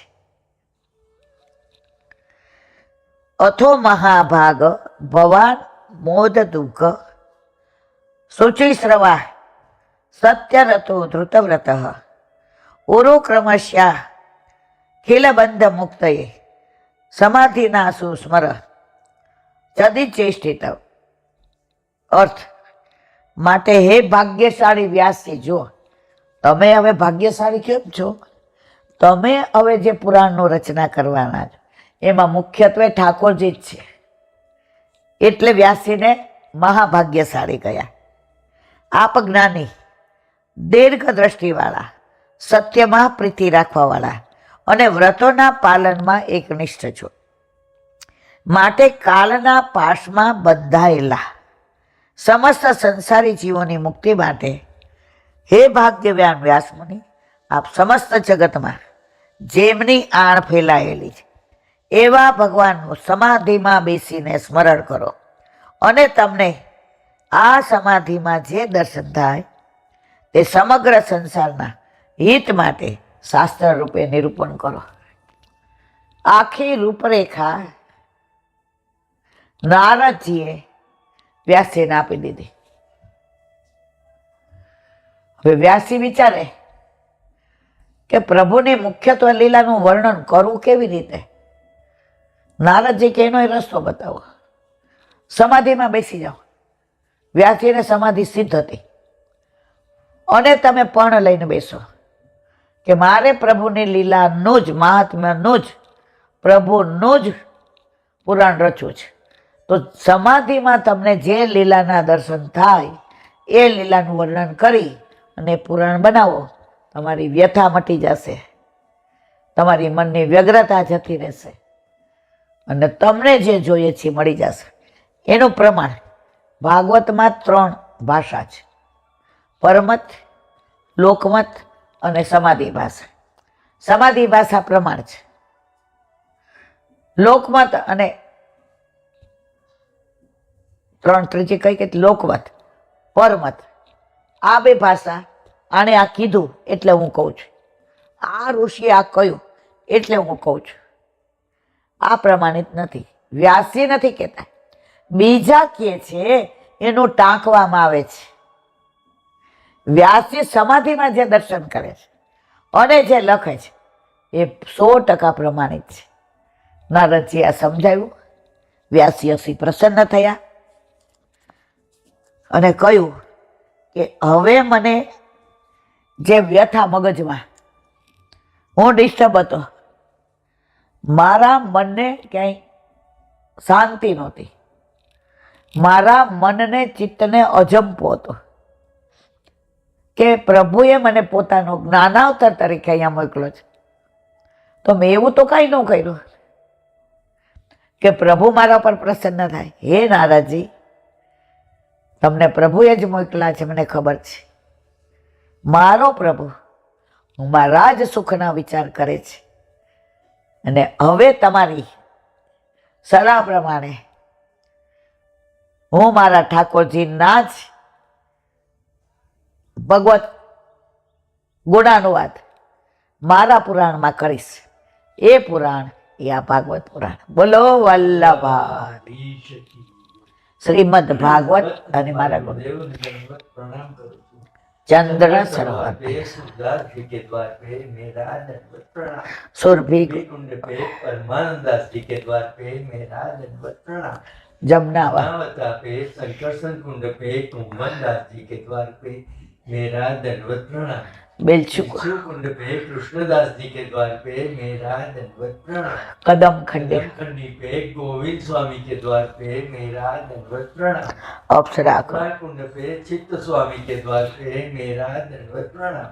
અથો મહાભાગ ભવાન મોદ દુઃખ શુચિશ્રવા સત્યરતો ધૃતવ્રત ઉરુક્રમશ્યા ખિલબંધ મુક્તયે સમાધિના સુસ્મર તદિચેષ્ટિત અર્થ માટે હે ભાગ્યશાળી વ્યાસજી, જો તમે હવે ભાગ્યશાળી કેમ છો? તમે હવે જે પુરાણનું રચના કરવાના છો એમાં મુખ્યત્વે ઠાકોરજી જ છે, એટલે વ્યાસજીને મહાભાગ્યશાળી ગયા. આપ જ્ઞાની, દીર્ઘ દ્રષ્ટિવાળા, સત્યમાં પ્રીતિ રાખવાવાળા અને વ્રતોના પાલનમાં એકનિષ્ઠ છો. માટે કાળના પાશમાં બંધાયેલા સમસ્ત સંસારી જીવોની મુક્તિ માટે હે ભાગ્યવાન વ્યાસમુનિ, આપ સમસ્ત જગતમાં જેમની આણ ફેલાયેલી છે એવા ભગવાનનું સમાધિમાં બેસીને સ્મરણ કરો અને તમને આ સમાધિમાં જે દર્શન થાય તે સમગ્ર સંસારના હિત માટે શાસ્ત્ર રૂપે નિરૂપણ કરો. આખી રૂપરેખા નારદજીએ વ્યાસજીને આપી દીધી. હવે વ્યાસજી વિચારે કે પ્રભુની મુખ્યત્વે લીલાનું વર્ણન કરવું કેવી રીતે. નારદજી કે એનો રસ્તો બતાવો, સમાધિમાં બેસી જાઓ. વ્યાસજીને સમાધિ સિદ્ધ હતી અને તમે પણ લઈને બેસો કે મારે પ્રભુની લીલાનું જ મહાત્મ્યનું જ પ્રભુનું જ પુરાણ રચવું છે. તો સમાધિમાં તમને જે લીલાના દર્શન થાય એ લીલાનું વર્ણન કરી અને પુરાણ બનાવો. તમારી વ્યથા મટી જશે, તમારી મનની વ્યગ્રતા જતી રહેશે અને તમને જે જોઈએ છે મળી જશે. એનું પ્રમાણ ભાગવતમાં 3 ભાષા છે, પરમત, લોકમત અને સમાધિ ભાષા. સમાધિ ભાષા પ્રમાણ છે. લોકમત અને ત્રીજી કઈ કે લોકમત, પરમત, આ બે ભાષા આણે આ કીધું એટલે હું કહું છું, આ ઋષિએ આ કહ્યું એટલે હું કહું છું. આ પ્રમાણિત નથી. વ્યાસજી નથી કહેતા, બીજા કહે છે એનું ટાંકવામાં આવે છે. વ્યાસજી સમાધિમાં જે દર્શન કરે છે અને જે લખે છે એ 100% પ્રમાણિત છે. નારદજી આ સમજાવ્યું. વ્યાસજી અસી પ્રસન્ન થયા અને કહ્યું કે હવે મને જે વ્યથા મગજમાં હું ડિસ્ટર્બ હતો, મારા મનને ક્યાંય શાંતિ નહોતી, મારા મનને ચિત્તને અજંપો હતો કે પ્રભુએ મને પોતાનો જ્ઞાનાવતાર તરીકે અહીંયા મોકલ્યો છે. તો મેં એવું તો કાંઈ ન કર્યું કે પ્રભુ મારા પર પ્રસન્ન થાય. હે નારદજી, તમને પ્રભુએ જ મોકલા છે, મને ખબર છે. મારો પ્રભુ મારા જ સુખના વિચાર કરે છે અને હવે તમારી સલાહ પ્રમાણે હું મારા ઠાકોરજીના જ ભગવત ગુણાનુવાદ મારા પુરાણમાં કરીશ. એ પુરાણ એ આ ભાગવત પુરાણ. બોલો વલ્લભા શ્રીમદ ભાગવત અને મારા ગુરુદેવ चंद्र सरोवर जी के द्वार पे मेरा दंडवत प्रणाम। सुरभि कुंड पे परमानंदास जी के द्वार पे मेरा दंडवत प्रणाम। जमुनावता पे संकर्षण कुंड पे कुंभनदास जी के द्वार पे मेरा दंडवत प्रणाम। बेलछू कुंड पे कृष्णदास जी के द्वार पे मेरा दंडवत प्रणाम। कदम खंडी पे गोविंद स्वामी के द्वार पे मेरा दंडवत प्रणाम। अप्सरा कुंड पे चित्त स्वामी के द्वार पे मेरा दंडवत प्रणाम।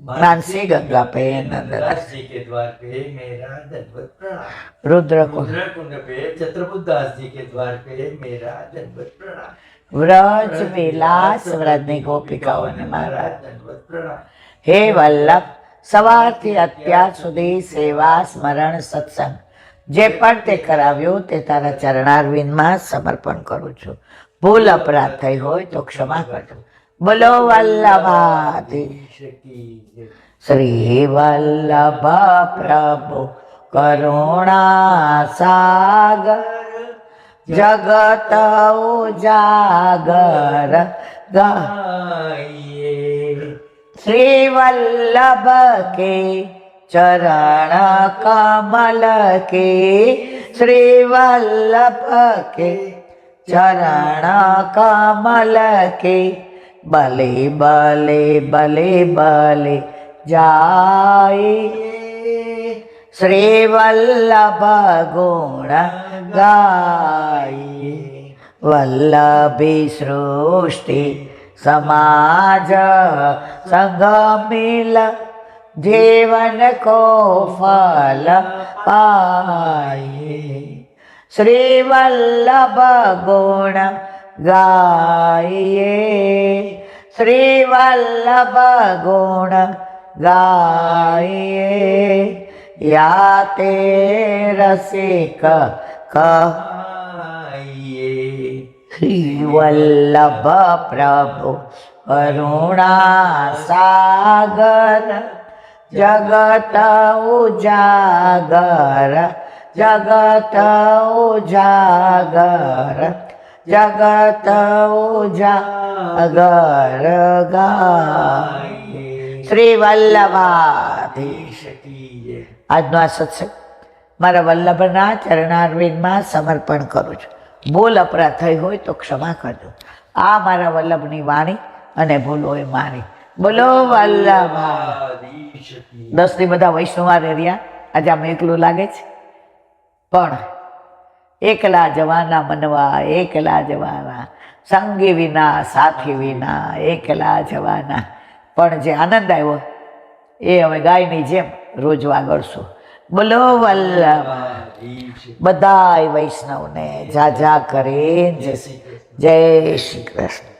मानसी गंगा पे नंददास जी के द्वार पे मेरा दंडवत प्रणाम। रुद्र कुंड पे छत्रपुरदास जी के द्वार पे मेरा दंडवत प्रणाम। व्रज विलास व्रजनी गोपिकाओं ने मारा दंडवत प्रणाम। हे वल्लभ, સવારથી અત્યાર સુધી સેવા સ્મરણ સત્સંગ જે પણ તે કરાવ્યું તે તારા ચરણારવિંદમાં સમર્પણ કરું છું. ભૂલ અપરાધ થઈ હોય તો ક્ષમા કરજો. બોલો વલ્લભાધીશ કી. શ્રી વલ્લભ પ્રભુ કરુણા સાગર જગત ઉજાગર ગાઈએ. श्री वल्लभ के चरण कमल के શ્રી વલ્લભ કે ચરણ કમલ કે બલે બલે બલે બલે જાય શ્રી વલ્લભ ગુણ ગાય વલ્લભી સૃષ્ટિ समाज संग मिल जीवन को फल पाए श्री वल्लभ गुण गाइए श्री वल्लभ गुण गाइए या ते रसिक कहिए श्री वल्लभ प्रभु करुणा सागर जगत उजागर जगत उजागर जगत उजागर गाये श्री वल्लभाधीश की जय। આજનો આ સત્સંગ મારા વલ્લભના ચરણારવિંદમાં સમર્પણ કરું છું। બોલ અપરાધ થઈ હોય તો ક્ષમા કરજો। આ મારા વલ્લભની વાણી અને ભૂલ હોય મારી। બોલો વલ્લભાધીશ કી જય। 10 થી બધા વૈષ્ણવારે રહ્યા। આજે આમ એકલું લાગે છે, પણ એકલા જવાના મનવા એકલા જવાના, સંગી વિના સાથી વિના એકલા જવાના। પણ જે આનંદ આવ્યો એ હવે ગાયની જેમ રોજ વાગડશું। બોલો વલ્લભાધીશ। બધાય વૈષ્ણવને જા જા કરે જય શ્રી કૃષ્ણ।